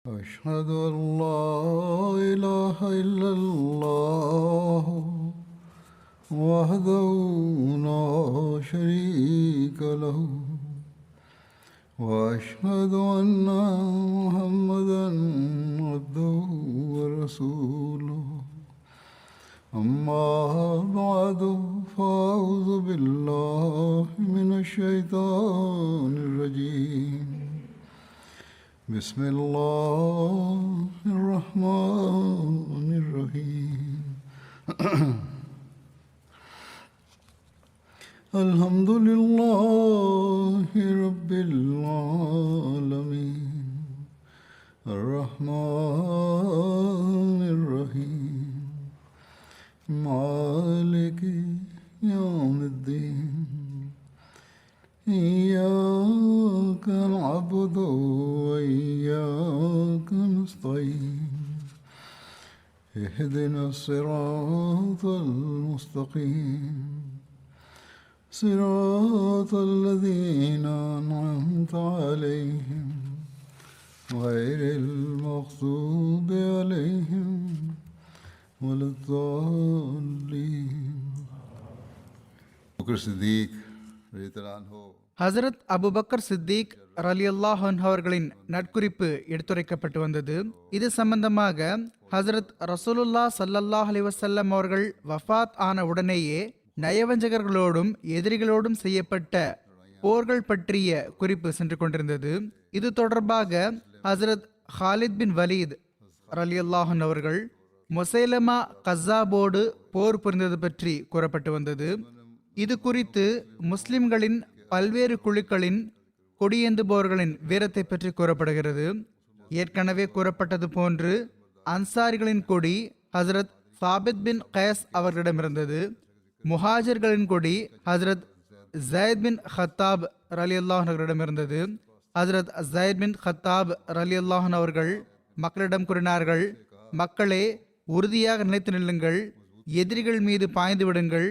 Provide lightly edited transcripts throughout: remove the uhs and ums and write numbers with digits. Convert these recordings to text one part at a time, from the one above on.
أشهد أن لا إله إلا الله وحده لا شريك له وأشهد أن محمدا عبده ورسوله أما بعد فأعوذ بالله من الشيطان الرجيم بسم الله الرحمن الرحيم الحمد لله رب العالمين الرحمن الرحيم مالك يوم الدين إياك نعبد وإياك نستعين اهدنا الصراط المستقيم صراط الذين أنعمت عليهم غير المغضوب عليهم ولا الضالين. بكر الصديق رضي الله عنه ஹசரத் அபுபக்கர் சித்திக் ரலியல்லாஹு அன்ஹு அவர்களின் நட்குறிப்பு எடுத்துரைக்கப்பட்டு வந்தது. இது சம்பந்தமாக ஹசரத் ரசூலுல்லாஹ் ஸல்லல்லாஹு அலைஹி வஸல்லம் அவர்கள் வஃபாத் ஆன உடனேயே நயவஞ்சகர்களோடும் எதிரிகளோடும் செய்யப்பட்ட போர்கள் பற்றிய குறிப்பு சென்று கொண்டிருந்தது. இது தொடர்பாக ஹசரத் ஹாலித் பின் வலீத் ரலியல்லாஹு அன்ஹு அவர்கள் முசைலமா கஸாபோடு போர் புரிந்தது பற்றி கூறப்பட்டு வந்தது. இது குறித்து முஸ்லிம்களின் பல்வேறு குழுக்களின் கொடியேந்துபவர்களின் வீரத்தை பற்றி கூறப்படுகிறது. ஏற்கனவே கூறப்பட்டது போன்று அன்சாரிகளின் கொடி ஹசரத் சாபித் பின் கயஸ் அவர்களிடமிருந்தது. முஹாஜர்களின் கொடி ஹசரத் ஜயத் பின் ஹத்தாப் ரலியல்லாஹு அவர்களிடமிருந்தது. ஹசரத் ஜயத் பின் ஹத்தாப் ரலியல்லாஹு அவர்கள் மக்களிடம் கூறினார்கள், மக்களே, உறுதியாக நிலைத்து நில்லுங்கள், எதிரிகள் மீது பாய்ந்து விடுங்கள்,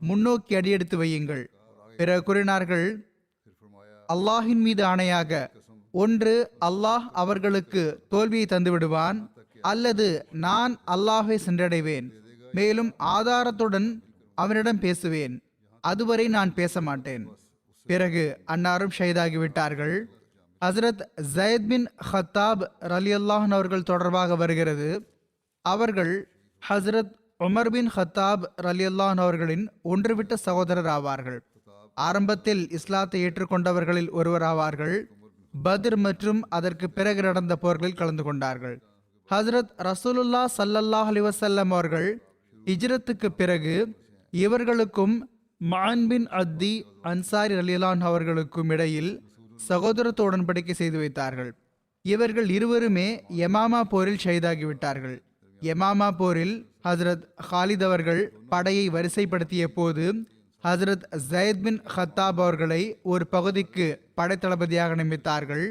முன்னோக்கி அடியெடுத்து வையுங்கள். பிறகு கூறினார்கள், அல்லாஹின் மீது ஆணையாக, ஒன்று அல்லாஹ் அவர்களுக்கு தோல்வியை தந்து விடுவான், அல்லது நான் அல்லாஹை சென்றடைவேன், மேலும் ஆதாரத்துடன் அவனிடம் பேசுவேன், அதுவரை நான் பேச மாட்டேன். பிறகு அன்னாரும் ஷஹீதாகிவிட்டார்கள். ஹசரத் ஜயத் பின் ஹத்தாப் ரலியல்லாஹு அவர்கள் தொடர்பாக வருகிறது. அவர்கள் ஹசரத் உமர் பின் ஹத்தாப் ரலியல்லாஹு அவர்களின் ஒன்றுவிட்ட சகோதரர் ஆவார்கள். ஆரம்பத்தில் இஸ்லாத்தை ஏற்றுக்கொண்டவர்களில் ஒருவர் ஆவார்கள். பத்ர் மற்றும் அதற்கு பிறகு நடந்த போர்களில் கலந்து கொண்டார்கள். ஹசரத் ரசூலுல்லாஹ் ஸல்லல்லாஹு அலைஹி வஸல்லம் அவர்கள் ஹிஜ்ரத்துக்கு பிறகு இவர்களுக்கும் மஅன் பின் அத்தி அன்சாரி ரலியல்லாஹு அவர்களுக்கும் இடையில் சகோதரத்துவ உடன்படிக்கை செய்து வைத்தார்கள். இவர்கள் இருவருமே யமாமா போரில் ஷஹீதாகிவிட்டார்கள். யமாமா போரில் ஹசரத் ஹாலித் அவர்கள் படையை வரிசைப்படுத்திய போது ஹசரத் ஜயத் பின் ஹத்தாப் அவர்களை ஒரு பகுதிக்கு படைத்தளபதியாக நியமித்தார்கள்.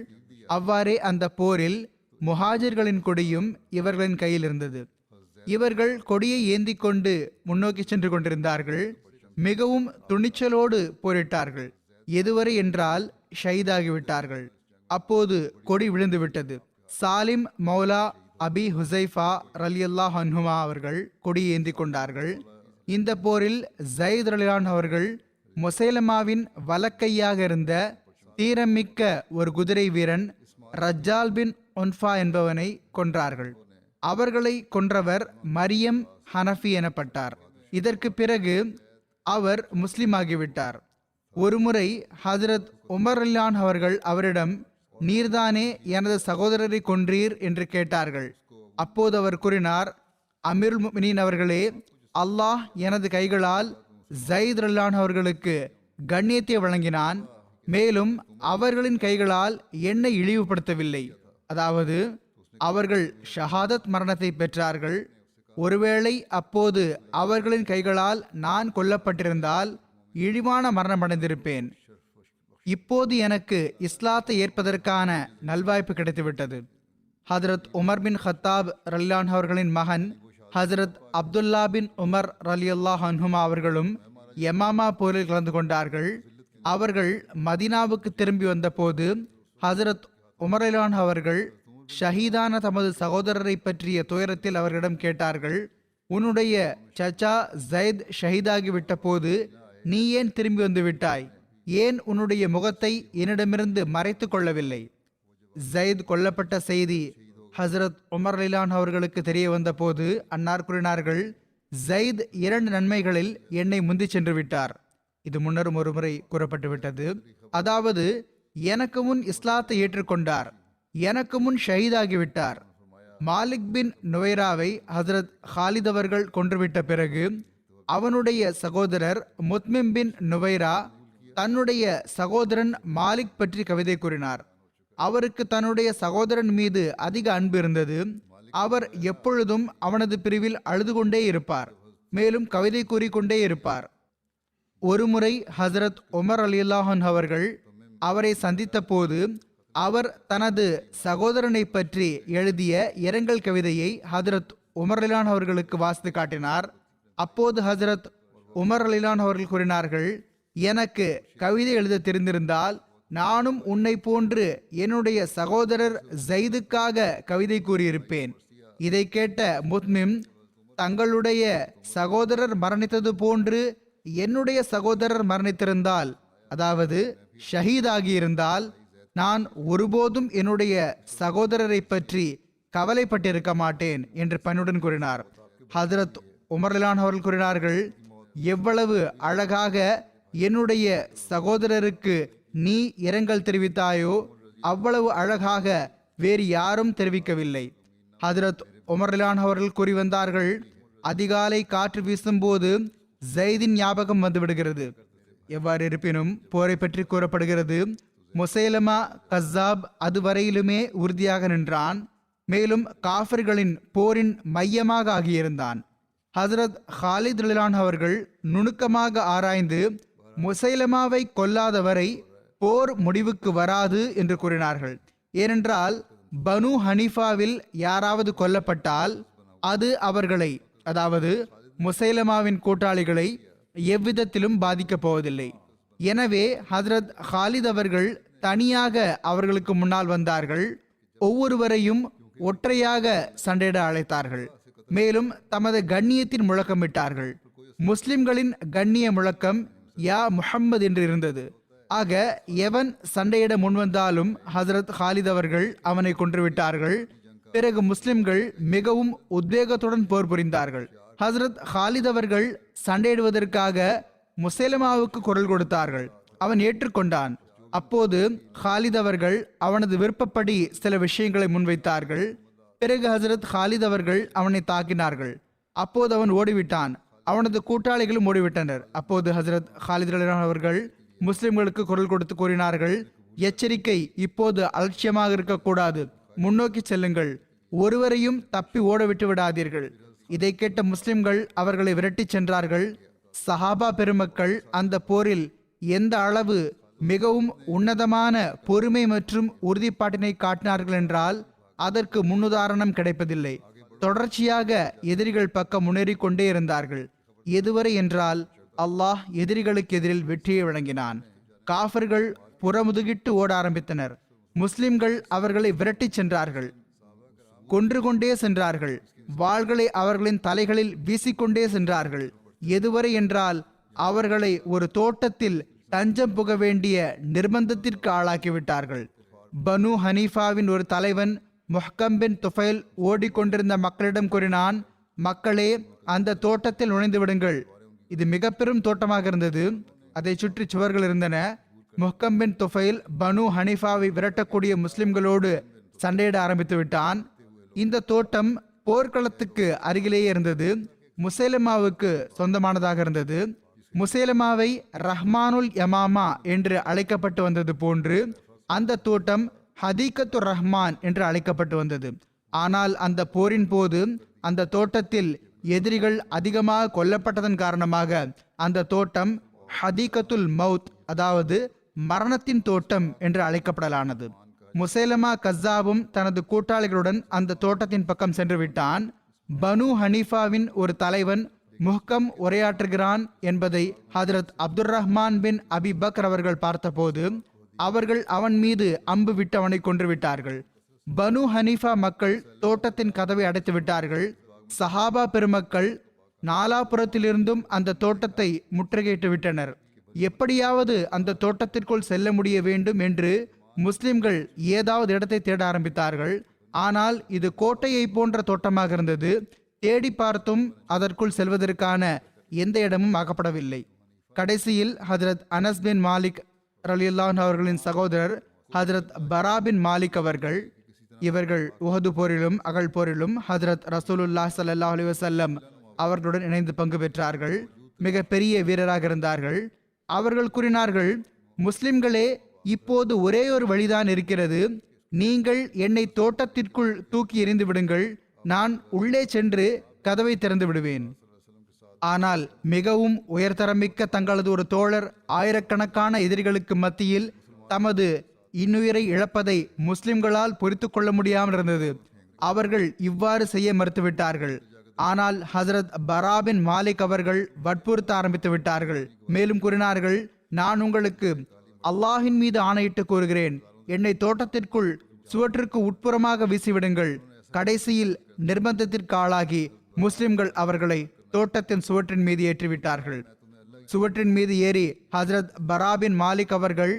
அவ்வாறே அந்த போரில் முஹாஜர்களின் கொடியும் இவர்களின் கையில் இருந்தது. இவர்கள் கொடியை ஏந்தி கொண்டு முன்னோக்கி சென்று கொண்டிருந்தார்கள். மிகவும் துணிச்சலோடு போரிட்டார்கள். எதுவரை என்றால் ஷஹீதாகிவிட்டார்கள். அப்போது கொடி விழுந்து விட்டது. சாலிம் மௌலா அபி ஹுசைஃபா ரலியல்லாஹு அன்ஹுமா அவர்கள் கொடியை ஏந்தி கொண்டார்கள். இந்த போரில் ஜயித் ரலியல்லாஹு அவர்கள் முசைலமாவின் வலக்கையாக இருந்த தீரமிக்க ஒரு குதிரை வீரன் ரஜ்ஜால் பின் உன்ஃபா என்பவனை கொன்றார்கள். அவர்களை கொன்றவர் மரியம் ஹனஃபி எனப்பட்டார். இதற்கு பிறகு அவர் முஸ்லிம் ஆகிவிட்டார். ஒருமுறை ஹஜரத் உமர் ரலியல்லாஹு அவர்கள் அவரிடம், நீர்தானே எனது சகோதரரை கொன்றீர் என்று கேட்டார்கள். அப்போது அவர் கூறினார், அமீருல் முஃமினீன் அவர்களே, அல்லாஹ் எனது கைகளால் ஜயித் ரலியல்லாஹு அவர்களுக்கு கண்ணியத்தை வழங்கினான், மேலும் அவர்களின் கைகளால் என்னை இழிவுபடுத்தவில்லை. அதாவது அவர்கள் ஷஹாதத் மரணத்தை பெற்றார்கள். ஒருவேளை அப்போது அவர்களின் கைகளால் நான் கொல்லப்பட்டிருந்தால் இழிவான மரணம் அடைந்திருப்பேன். இப்போது எனக்கு இஸ்லாத்தை ஏற்பதற்கான நல்வாய்ப்பு கிடைத்துவிட்டது. ஹஜரத் உமர் பின் ஹத்தாப் ரலியல்லாஹு அவர்களின் மகன் ஹஜரத் அப்துல்லா பின் உமர் ரலியல்லாஹு அன்ஹுமா அவர்களும் யமாமா போரில் கலந்து கொண்டார்கள். அவர்கள் மதீனாவுக்கு திரும்பி வந்த போது ஹஜரத் உமர் ரலியல்லாஹு அவர்கள் ஷஹீதான தமது சகோதரரை பற்றிய துயரத்தில் அவர்களிடம் கேட்டார்கள், உன்னுடைய சச்சா ஜைத் ஷஹீதாகிவிட்ட போது நீ ஏன் திரும்பி வந்து விட்டாய்? ஏன் உன்னுடைய முகத்தை என்னிடமிருந்து மறைத்து கொள்ளவில்லை? ஜைத் கொல்லப்பட்ட செய்தி ஹசரத் உமர் ரலியல்லாஹு அவர்களுக்கு தெரிய வந்த போது அன்னார் கூறினார்கள், ஜைத் 2 நன்மைகளில் என்னை முந்தி சென்று விட்டார். இது முன்னரும் ஒரு முறை கூறப்பட்டு விட்டது. அதாவது, எனக்கு முன் இஸ்லாத்தை ஏற்றுக்கொண்டார், எனக்கு முன் ஷஹீதாகிவிட்டார். மாலிக் பின் நுவைராவை ஹசரத் ஹாலித் அவர்கள் கொன்றுவிட்ட பிறகு அவனுடைய சகோதரர் முத்மிம் பின் நுவைரா தன்னுடைய சகோதரன் மாலிக் பற்றி கவிதை கூறினார். அவருக்கு தன்னுடைய சகோதரன் மீது அதிக அன்பு இருந்தது. அவர் எப்பொழுதும் அவனது பிரிவில் அழுது கொண்டே இருப்பார், மேலும் கவிதை கூறிக்கொண்டே இருப்பார். ஒருமுறை ஹசரத் உமர் ரலியல்லாஹு அன்ஹு அவர்கள் அவரை சந்தித்த போது அவர் தனது சகோதரனை பற்றி எழுதிய இரங்கல் கவிதையை ஹசரத் உமர் ரலியல்லாஹு அன்ஹு அவர்களுக்கு வாசித்து காட்டினார். அப்போது ஹசரத் உமர் ரலியல்லாஹு அன்ஹு அவர்கள் கூறினார்கள், எனக்கு கவிதை எழுத தெரிந்திருந்தால் நானும் உன்னை போன்று என்னுடைய சகோதரர் ஜைதுக்காக கவிதை கூறியிருப்பேன். இதை கேட்ட முத்மிம், தங்களுடைய சகோதரர் மரணித்தது போன்று என்னுடைய சகோதரர் மரணித்திருந்தால், அதாவது ஷஹீதாகியிருந்தால், நான் ஒருபோதும் என்னுடைய சகோதரரை பற்றி கவலைப்பட்டிருக்க மாட்டேன் என்று பணியுடன் கூறினார். ஹஜரத் உமர் ரலியல்லாஹு அன்ஹு அவர்கள் கூறினார்கள், எவ்வளவு அழகாக என்னுடைய சகோதரருக்கு நீ இரங்கல் தெரிவித்தாயோ அவ்வளவு அழகாக வேறு யாரும் தெரிவிக்கவில்லை. ஹஜரத் உமர் ரலியல்லாஹு அன்ஹு அவர்கள் கூறி வந்தார்கள், அதிகாலை காற்று வீசும்போது ஜைதின் ஞாபகம் வந்துவிடுகிறது. எவ்வாறு இருப்பினும் போரை பற்றி கூறப்படுகிறது, முசைலமா கஸ்ஸாப் அதுவரையிலுமே உறுதியாக நின்றான், மேலும் காஃபிர்களின் போரின் மையமாக ஆகியிருந்தான். ஹசரத் ஹாலித் ரலியல்லாஹு அன்ஹு அவர்கள் நுணுக்கமாக ஆராய்ந்து முசைலமாவை கொல்லாதவரை போர் முடிவுக்கு வராது என்று கூறினார்கள். ஏனென்றால் பனு ஹனீஃபாவில் யாராவது கொல்லப்பட்டால் அது அவர்களை, அதாவது முசைலமாவின் கூட்டாளிகளை எவ்விதத்திலும் பாதிக்கப் போவதில்லை. எனவே ஹஜரத் ஹாலித் அவர்கள் தனியாக அவர்களுக்கு முன்னால் வந்தார்கள். ஒவ்வொருவரையும் ஒற்றையாக சண்டையிட அழைத்தார்கள். மேலும் தமது கண்ணியத்தின் முழக்கமிட்டார்கள். முஸ்லிம்களின் கண்ணிய முழக்கம் யா முஹம்மது என்று இருந்தது. ஆக எவன் சண்டையிட முன்வந்தாலும் ஹசரத் ஹாலித் அவர்கள் அவனை கொன்றுவிட்டார்கள். பிறகு முஸ்லிம்கள் மிகவும் உத்வேகத்துடன் போர் புரிந்தார்கள். ஹசரத் ஹாலித் அவர்கள் சண்டையிடுவதற்காக முசைலமாவுக்கு குரல் கொடுத்தார்கள். அவன் ஏற்றுக்கொண்டான். அப்போது ஹாலித் அவர்கள் அவனது விருப்பப்படி சில விஷயங்களை முன்வைத்தார்கள். பிறகு ஹசரத் ஹாலித் அவர்கள் அவனை தாக்கினார்கள். அப்போது அவன் ஓடிவிட்டான். அவனது கூட்டாளிகளும் ஓடிவிட்டனர். அப்போது ஹசரத் ஹாலித் ரலியல்லாஹு அன்ஹு அவர்கள் முஸ்லிம்களுக்கு குரல் கொடுத்து கூறினார்கள், எச்சரிக்கை, இப்போது அலட்சியமாக இருக்கக்கூடாது, முன்னோக்கி செல்லுங்கள், ஒருவரையும் தப்பி ஓட விட்டு விடாதீர்கள். இதை கேட்ட முஸ்லிம்கள் அவர்களை விரட்டி சென்றார்கள். சஹாபா பெருமக்கள் அந்த போரில் எந்த அளவு மிகவும் உன்னதமான பொறுமை மற்றும் உறுதிப்பாட்டினை காட்டினார்கள் என்றால் அதற்கு முன்னுதாரணம் கிடைப்பதில்லை. தொடர்ச்சியாக எதிரிகள் பக்கம் முன்னேறி கொண்டே இருந்தார்கள். எதுவரை என்றால் அல்லாஹ் எதிரிகளுக்கு எதிரில் வெற்றியை வழங்கினான். காஃபிர்கள் புறமுதுகிட்டு ஓட ஆரம்பித்தனர். முஸ்லிம்கள் அவர்களை விரட்டி சென்றார்கள், கொன்று கொண்டே சென்றார்கள். வாள்களை அவர்களின் தலைகளில் வீசிக்கொண்டே சென்றார்கள். எதுவரை என்றால் அவர்களை ஒரு தோட்டத்தில் தஞ்சம் புக வேண்டிய நிர்பந்தத்திற்கு ஆளாக்கிவிட்டார்கள். பனு ஹனீஃபாவின் ஒரு தலைவன் முஹ்கம் பின் துஃபைல் ஓடிக்கொண்டிருந்த மக்களிடம் கூறினான், மக்களே, அந்த தோட்டத்தில் நுழைந்து விடுங்கள். இது மிக பெரும் தோட்டமாக இருந்தது. அதை சுற்றி சுவர்கள் இருந்தன. முஹ்கம் பின் துஃபைல் பனு ஹனீஃபாவை விரட்டக்கூடிய முஸ்லிம்களோடு சண்டையிட ஆரம்பித்து விட்டான். இந்த தோட்டம் போர்க்களத்துக்கு அருகிலேயே இருந்தது. முசைலமாவுக்கு சொந்தமானதாக இருந்தது. முசைலமாவை ரஹ்மானுல் யமாமா என்று அழைக்கப்பட்டு வந்தது போன்று அந்த தோட்டம் ஹதீகத்து ரஹ்மான் என்று அழைக்கப்பட்டு வந்தது. ஆனால் அந்த போரின் போது அந்த தோட்டத்தில் எதிரிகள் அதிகமாக கொல்லப்பட்டதன் காரணமாக அந்த தோட்டம் ஹதீகத்துல் மவுத், அதாவது மரணத்தின் தோட்டம் என்று அழைக்கப்படலானது. முசைலமா கஸ்ஸாபும் தனது கூட்டாளிகளுடன் அந்த தோட்டத்தின் பக்கம் சென்று விட்டான். பனு ஹனீஃபாவின் ஒரு தலைவன் முஹ்கம் உரையாற்றுகிறான் என்பதை ஹஜரத் அப்துர் ரஹ்மான் பின் அபி பக்ர் அவர்கள் பார்த்தபோது அவர்கள் அவன் மீது அம்பு விட்டு அவனை கொன்று விட்டார்கள். பனு ஹனீஃபா மக்கள் தோட்டத்தின் கதவை அடைத்து விட்டார்கள். சஹாபா பெருமக்கள் நாலாபுறத்திலிருந்தும் அந்த தோட்டத்தை முற்றுகையிட்டு விட்டனர். எப்படியாவது அந்த தோட்டத்திற்குள் செல்ல முடிய வேண்டும் என்று முஸ்லிம்கள் ஏதாவது இடத்தை தேட ஆரம்பித்தார்கள். ஆனால் இது கோட்டையை போன்ற தோட்டமாக இருந்தது. தேடி பார்த்தும் அதற்குள் செல்வதற்கான எந்த இடமும் ஆக்கப்படவில்லை. கடைசியில் ஹஜ்ரத் அனஸ் பின் மாலிக் ரலியல்லாஹு அவர்களின் சகோதரர் ஹஜ்ரத் பரா பின் மாலிக் அவர்கள், இவர்கள் உஹது போரிலும் அகழ் போரிலும் ஹஜ்ரத் ரசூலுல்லாஹ் ஸல்லல்லாஹு அலைஹி வஸல்லம் அவர்களுடன் இணைந்து பங்கு பெற்றார்கள். மிக பெரிய வீரராக இருந்தார்கள். அவர்கள் கூறினார்கள், முஸ்லிம்களே, இப்போது ஒரே ஒரு வழிதான் இருக்கிறது. நீங்கள் என்னை தோட்டத்திற்குள் தூக்கி எறிந்து விடுங்கள். நான் உள்ளே சென்று கதவை திறந்து விடுவேன். ஆனால் மிகவும் உயர்தரமிக்க தங்களது ஒரு தோழர் ஆயிரக்கணக்கான எதிரிகளுக்கு மத்தியில் தமது இன்னுயிரை இழப்பதை முஸ்லிம்களால் பொறுத்து கொள்ள முடியாமல் இருந்தது. அவர்கள் இவ்வாறு செய்ய மறுத்துவிட்டார்கள். ஆனால் ஹசரத் பரா பின் மாலிக் அவர்கள் வற்புறுத்த ஆரம்பித்து விட்டார்கள். மேலும் கூறினார்கள், நான் உங்களுக்கு அல்லாஹின் மீது ஆணையிட்டு கூறுகிறேன், என்னை தோட்டத்திற்குள் சுவற்றிற்கு உட்புறமாக வீசிவிடுங்கள். கடைசியில் நிர்பந்தத்திற்கு ஆளாகி முஸ்லிம்கள் அவர்களை தோட்டத்தின் சுவற்றின் மீது ஏற்றிவிட்டார்கள். சுவற்றின் மீது ஏறி ஹசரத் பரா பின் மாலிக் அவர்கள்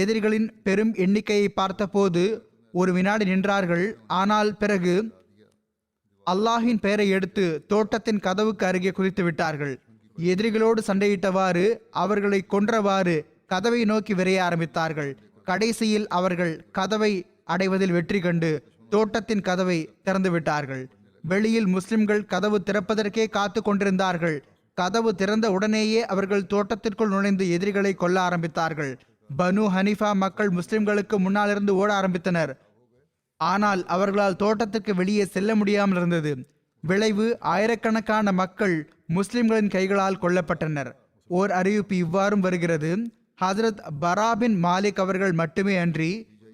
எதிரிகளின் பெரும் எண்ணிக்கையை பார்த்தபோது ஒரு வினாடி நின்றார்கள். ஆனால் பிறகு அல்லாஹின் பெயரை எடுத்து தோட்டத்தின் கதவுக்கு அருகே குதித்து விட்டார்கள். எதிரிகளோடு சண்டையிட்டவாறு அவர்களை கொன்றவாறு கதவை நோக்கி விரைய ஆரம்பித்தார்கள். கடைசியில் அவர்கள் கதவை அடைவதில் வெற்றி கண்டு தோட்டத்தின் கதவை திறந்து விட்டார்கள். வெளியில் முஸ்லிம்கள் கதவு திறப்பதற்கே காத்து கொண்டிருந்தார்கள். கதவு திறந்த உடனேயே அவர்கள் தோட்டத்திற்குள் நுழைந்து எதிரிகளை கொல்ல ஆரம்பித்தார்கள். பனு ஹனீஃபா மக்கள் முஸ்லிம்களுக்கு முன்னால் இருந்து ஓட ஆரம்பித்தனர். ஆனால் அவர்களால் தோட்டத்திற்கு வெளியே செல்ல முடியாமல் இருந்தது. விளைவு ஆயிரக்கணக்கான மக்கள் முஸ்லிம்களின் கைகளால் கொல்லப்பட்டனர். ஓர் அறிவிப்பு இவ்வாறும் வருகிறது, ஹஜ்ரத் பரா பின் மாலிக் அவர்கள் மட்டுமே அன்றி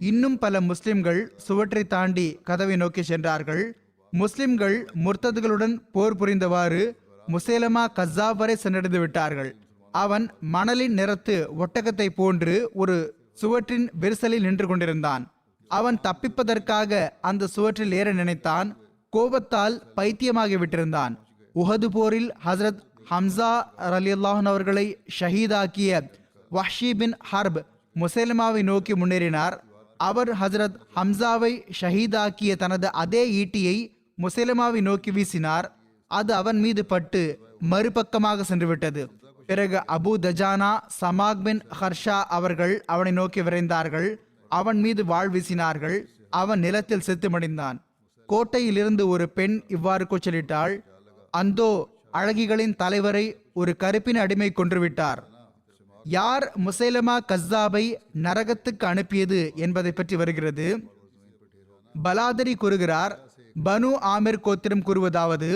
இன்னும் பல முஸ்லிம்கள் சுவற்றை தாண்டி கதவை நோக்கி சென்றார்கள். முஸ்லிம்கள் முர்த்ததுகளுடன் போர் புரிந்தவாறு முசேலமா கஸ்ஸாப் வரை சென்றடைந்து விட்டார்கள். அவன் மணலின் நிறத்து ஒட்டகத்தை போன்று ஒரு சுவற்றின் விரிசலில் நின்று கொண்டிருந்தான். அவன் தப்பிப்பதற்காக அந்த சுவற்றில் ஏற நினைத்தான். கோபத்தால் பைத்தியமாகி விட்டிருந்தான். உஹது போரில் ஹசரத் ஹம்சா ரலியல்லாஹு அவர்களை ஷஹீதாக்கிய வஹ்ஷி பின் ஹர்ப் முசேலமாவை நோக்கி முன்னேறினார். அவர் ஹசரத் ஹம்சாவை ஷஹீதாக்கிய தனது அதே ஈட்டியை முசேலமாவை நோக்கி வீசினார். அது அவன் மீது பட்டு மறுபக்கமாக சென்றுவிட்டது. பிறகு அபு தஜானா சமாக் பின் ஹர்ஷா அவர்கள் அவனை நோக்கி விரைந்தார்கள். அவன் மீது வாள் வீசினார்கள். அவன் நிலத்தில் செத்துமடிந்தான். கோட்டையிலிருந்து ஒரு பெண் இவ்வாறு கூச்சலிட்டாள், அந்தோ அழகிகளின் தலைவரை ஒரு கருப்பின அடிமை கொன்றுவிட்டார். யார் முசைலமா கஸ்ஸாபை நரகத்துக்கு அனுப்பியது என்பதை பற்றி வருகிறது. பலாதரி கூறுகிறார், பனு ஆமிர் கோத்திரம் கூறுவதாவது,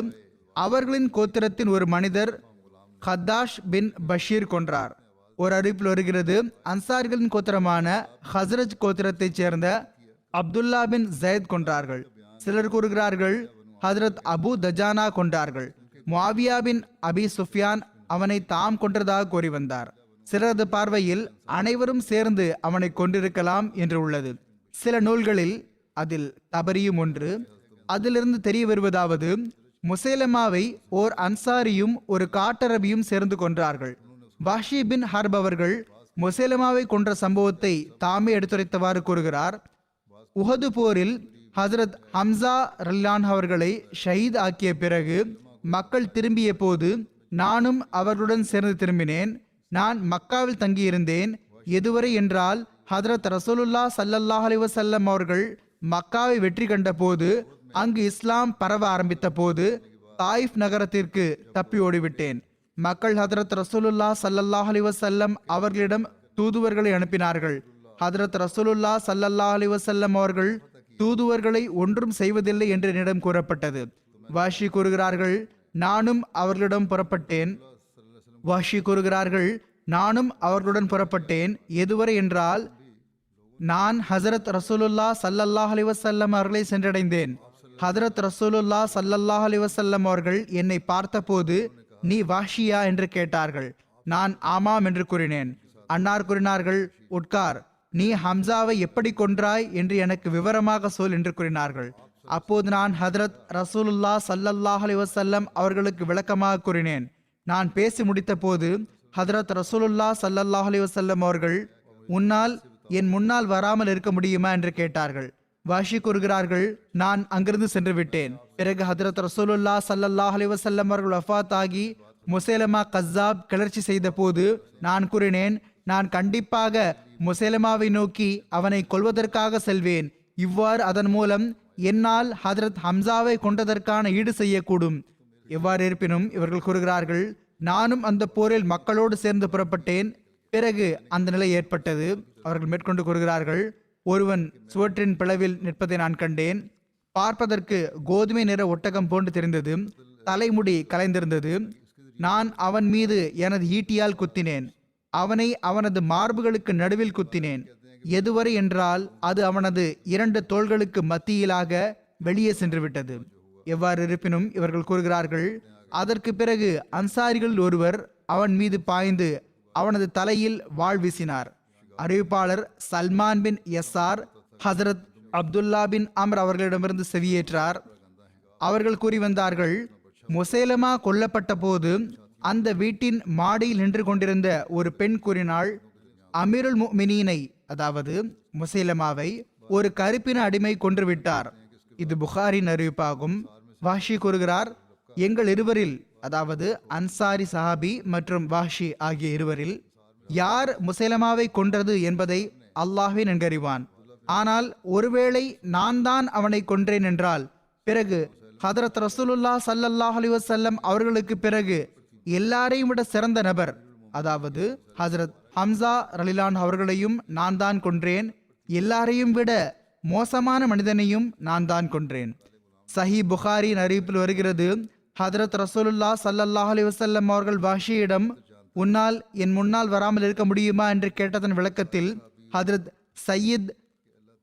அவர்களின் கோத்திரத்தின் ஒரு மனிதர் ஹத்தாஷ் பின் பஷீர் கொன்றார். ஒரு அறிவிப்பில் வருகிறது, அன்சாரிகளின் கோத்திரமான ஹஸ்ரஜ் கோத்திரத்தைச் சேர்ந்த அப்துல்லா பின் ஜயத் கொன்றார்கள். சிலர் கூறுகிறார்கள் ஹஜ்ரத் அபு தஜானா கொன்றார்கள். முஆவியா பின் அபி சுஃபியான் அவனை தாம் கொன்றதாக கூறி வந்தார். சிலரது பார்வையில் அனைவரும் சேர்ந்து அவனை கொண்டிருக்கலாம் என்று உள்ளது. சில நூல்களில் அதில் தபரியும் ஒன்று. அதிலிருந்து தெரிய வருவதாவது, முசேலமாவை ஓர் அன்சாரியும் ஒரு காட்டரபியும் சேர்ந்து கொன்றார்கள். வஹ்ஷி பின் ஹர்ப் அவர்கள் முசேலமாவை கொன்ற சம்பவத்தை தாமே எடுத்துரைத்தவாறு கூறுகிறார். உஹது போரில் ஹசரத் ஹம்சா ரலியல்லாஹு அவர்களை ஷஹீத் ஆக்கிய பிறகு மக்கள் திரும்பிய போது நானும் அவர்களுடன் சேர்ந்து திரும்பினேன். நான் மக்காவில் தங்கியிருந்தேன். எதுவரை என்றால் ஹதரத் ரசூலுல்லாஹ் ஸல்லல்லாஹு அலைஹி வஸல்லம் அவர்கள் மக்காவை வெற்றி கண்ட போது, அங்கு இஸ்லாம் பரவ ஆரம்பித்த போது தாயிஃப் நகரத்திற்கு தப்பி ஓடிவிட்டேன். மக்கள் ஹதரத் ரசூலுல்லாஹ் ஸல்லல்லாஹு அலைஹி வஸல்லம் அவர்களிடம் தூதுவர்களை அனுப்பினார்கள். ஹதரத் ரசூலுல்லாஹ் ஸல்லல்லாஹு அலைஹி வஸல்லம் அவர்கள் தூதுவர்களை ஒன்றும் செய்வதில்லை என்று என்னிடம் கூறப்பட்டது. வாஷி கூறுகிறார்கள், நானும் அவர்களுடன் புறப்பட்டேன். எதுவரை என்றால் நான் ஹசரத் ரசூலுல்லாஹ் ஸல்லல்லாஹு அலைஹி வஸல்லம் அவர்களை சென்றடைந்தேன். ஹதரத் ரசூலுல்லாஹ் ஸல்லல்லாஹு அலைஹி வஸல்லம் அவர்கள் என்னை பார்த்தபோது, நீ வாஷியா என்று கேட்டார்கள். நான் ஆமாம் என்று கூறினேன். அன்னார் கூறினார்கள், உட்கார், நீ ஹம்சாவை எப்படி கொன்றாய் என்று எனக்கு விவரமாக சொல் என்று கூறினார்கள். அப்போது நான் ஹதரத் ரசூலுல்லாஹ் ஸல்லல்லாஹு அலைஹி வஸல்லம் அவர்களுக்கு விளக்கமாக கூறினேன். நான் பேசி முடித்த போது ஹதரத் ரசூலுல்லாஹ் ஸல்லல்லாஹு அலைஹி வஸல்லம் அவர்கள், உன்னால் என் முன்னால் வராமல் இருக்க முடியுமா என்று கேட்டார்கள். வாஷி கூறுகிறார்கள், நான் அங்கிருந்து சென்று விட்டேன். பிறகு ஹதரத் ரசூலுல்லாஹ் ஸல்லல்லாஹு அலைஹி வஸல்லம் அவர்கள் வஃபாத் ஆகி முசைலமா கஸ்ஸாப் கிளர்ச்சி செய்த போது நான் கூறினேன், நான் கண்டிப்பாக முசைலமாவை நோக்கி அவனை கொல்வதற்காக செல்வேன். இவ்வாறு அதன் மூலம் என்னால் ஹதரத் ஹம்சாவை கொண்டதற்கான ஈடு செய்யக்கூடும். எவ்வாறு இருப்பினும் இவர்கள் கூறுகிறார்கள், நானும் அந்த போரில் மக்களோடு சேர்ந்து புறப்பட்டேன். பிறகு அந்த நிலை ஏற்பட்டது. அவர்கள் மேற்கொண்டு கூறுகிறார்கள், ஒருவன் சுவற்றின் பிளவில் நிற்பதை நான் கண்டேன். பார்ப்பதற்கு கோதுமை நிற ஒட்டகம் போன்று தெரிந்தது. தலைமுடி கலைந்திருந்தது. நான் அவன் மீது எனது ஈட்டியால் குத்தினேன். அவனை அவனது மார்புகளுக்கு நடுவில் குத்தினேன். எதுவரை என்றால் அது அவனது 2 தோள்களுக்கு மத்தியிலாக வெளியே சென்று விட்டது. எவ்வாறு இருப்பினும் இவர்கள் கூறுகிறார்கள், அதற்கு பிறகு அன்சாரிகளில் ஒருவர் அவன் மீது பாய்ந்து அவனது தலையில் வாள் வீசினார். அறிவிப்பாளர் சல்மான் பின் யசார் ஹசரத் அப்துல்லா பின் அம்ர் அவர்களிடமிருந்து செவியேற்றார். அவர்கள் கூறி வந்தார்கள், முசைலமா கொல்லப்பட்ட போது அந்த வீட்டின் மாடியில் நின்று கொண்டிருந்த ஒரு பெண் கூறினாள், அமீருல் முஃமினீனை, அதாவது முசைலமாவை ஒரு கருப்பின அடிமை கொன்றுவிட்டார். இது புகாரின் அறிவிப்பாகும். வாஷி கூறுகிறார், எங்கள் இருவரில், அதாவது அன்சாரி சஹாபி மற்றும் வாஷி ஆகிய இருவரில் யார் முசைலமாவை கொன்றது என்பதை அல்லாஹ்வே நன்கறிவான். ஆனால் ஒருவேளை நான் தான் அவனை கொன்றேன் என்றால் பிறகு ஹதரத் ரசூலுல்லாஹ் ஸல்லல்லாஹு அலைஹி வஸல்லம் அவர்களுக்கு பிறகு எல்லாரையும் விட சிறந்த நபர், அதாவது ஹஜரத் ஹம்சா ரலிலான் அவர்களையும் நான் தான் கொன்றேன். எல்லாரையும் விட மோசமான மனிதனையும் நான் தான் கொன்றேன். சஹி புகாரின் அறிவிப்பில் வருகிறது, ஹதரத் ரசூலுல்லாஹ் ஸல்லல்லாஹு அலைஹி வஸல்லம் அவர்கள் வாஷியிடம், உன்னால் என் முன்னால் வராமல் இருக்க முடியுமா என்று கேட்டதன் விளக்கத்தில் ஹதரத் சையீத்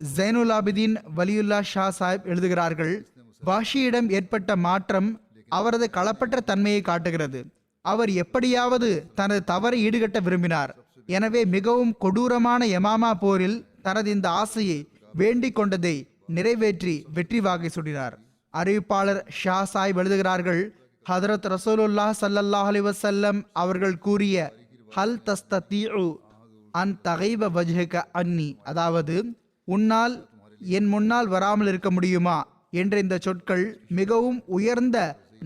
ஜைனுல் ஆபிதீன் வலியுல்லா ஷா சாஹிப் எழுதுகிறார்கள், வாஷியிடம் ஏற்பட்ட மாற்றம் அவரது களப்பற்ற தன்மையை காட்டுகிறது. அவர் எப்படியாவது தனது தவறை ஈடுகட்ட விரும்பினார். எனவே மிகவும் கொடூரமான யமாமா போரில் தனது இந்த ஆசையை வேண்டிக் கொண்டதை நிறைவேற்றி வெற்றி வாகை சூடினார். அறிவிப்பாளர் ஷா சாஹிப் எழுதுகிறார்கள், ஹதரத் ரசூலுல்லாஹ் ஸல்லல்லாஹு அலைஹி வஸல்லம் அவர்கள் கூறிய ஹல் தஸ்ததீஉ அன் தகைப வஜ்ஹக அன்னி, அதாவது உன்னால் என் முன்னால் வராமல் இருக்க முடியுமா என்ற இந்த சொற்கள் மிகவும் உயர்ந்த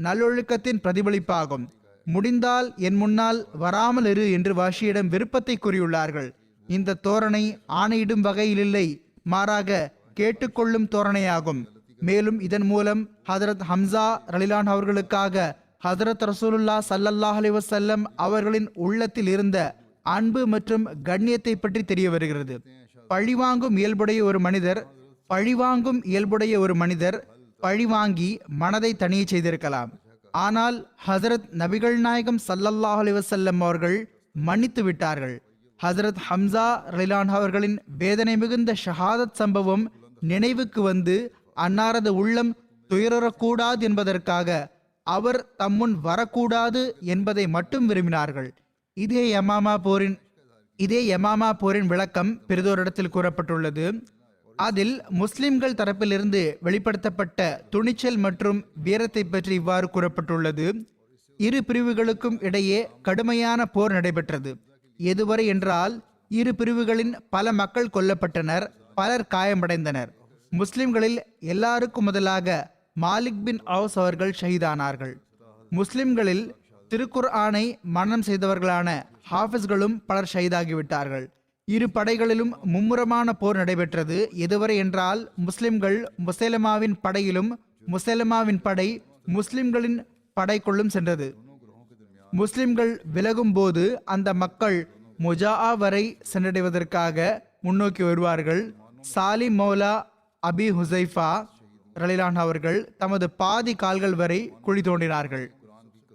நல்லொழுக்கத்தின் பிரதிபலிப்பாகும். முடிந்தால் என் முன்னால் வராமல் இரு என்று வாஷியிடம் விருப்பத்தை கூறியுள்ளார்கள். இந்த தோரணை ஆணையிடும் வகையில் இல்லை, மாறாக கேட்டுக்கொள்ளும் தோரணையாகும். மேலும் இதன் மூலம் ஹதரத் ஹம்சா ரலிலான் அவர்களுக்காக ஹதரத் ரசூலுல்லாஹ் ஸல்லல்லாஹு அலைஹி வஸல்லம் அவர்களின் உள்ளத்தில் இருந்த அன்பு மற்றும் கண்ணியத்தை பற்றி தெரிய வருகிறது. பழிவாங்கும் இயல்புடைய ஒரு மனிதர் பழிவாங்கி மனதை தனியே செய்திருக்கலாம். ஆனால் ஹசரத் நபிகள் நாயகம் ஸல்லல்லாஹு அலைஹி வஸல்லம் அவர்கள் மன்னித்து விட்டார்கள். ஹசரத் ஹம்சா ரலிலான் அவர்களின் வேதனை மிகுந்த ஷஹாதத் சம்பவம் நினைவுக்கு வந்து அன்னாரது உள்ளம் துயரக்கூடாது என்பதற்காக அவர் தம்முன் வரக்கூடாது என்பதை மட்டும் விரும்பினார்கள். இதே யமாமா போரின் விளக்கம் பெரிதோரிடத்தில் கூறப்பட்டுள்ளது. அதில் முஸ்லிம்கள் தரப்பிலிருந்து வெளிப்படுத்தப்பட்ட துணிச்சல் மற்றும் வீரத்தை பற்றி இவ்வாறு கூறப்பட்டுள்ளது. இரு பிரிவுகளுக்கும் இடையே கடுமையான போர் நடைபெற்றது. எதுவரை என்றால் இரு பிரிவுகளின் பல மக்கள் கொல்லப்பட்டனர், பலர் காயமடைந்தனர். முஸ்லிம்களில் எல்லாருக்கும் முதலாக மாலிக் பின் அவுஸ் அவர்கள் ஷஹீதானார்கள். முஸ்லிம்களில் திருக்குர்ஆனை மனனம் செய்தவர்களான ஹாஃபிஸ்களும் பலர் ஷஹீதாகிவிட்டார்கள். இரு படைகளிலும் மும்முரமான போர் நடைபெற்றது. எதுவரை என்றால் முஸ்லிம்கள் முசைலமாவின் படையிலும் முசைலமாவின் படை முஸ்லிம்களின் படைக்குள்ளும் சென்றது. முஸ்லிம்கள் விலகும் போது அந்த மக்கள் முஜாஆ வரை சென்றடைவதற்காக முன்னோக்கி வருவார்கள். சாலிம் மௌலா அபி ஹுசைஃபா ரலிலான் அவர்கள் தமது பாதி கால்கள் வரை குழி தோண்டினார்கள்.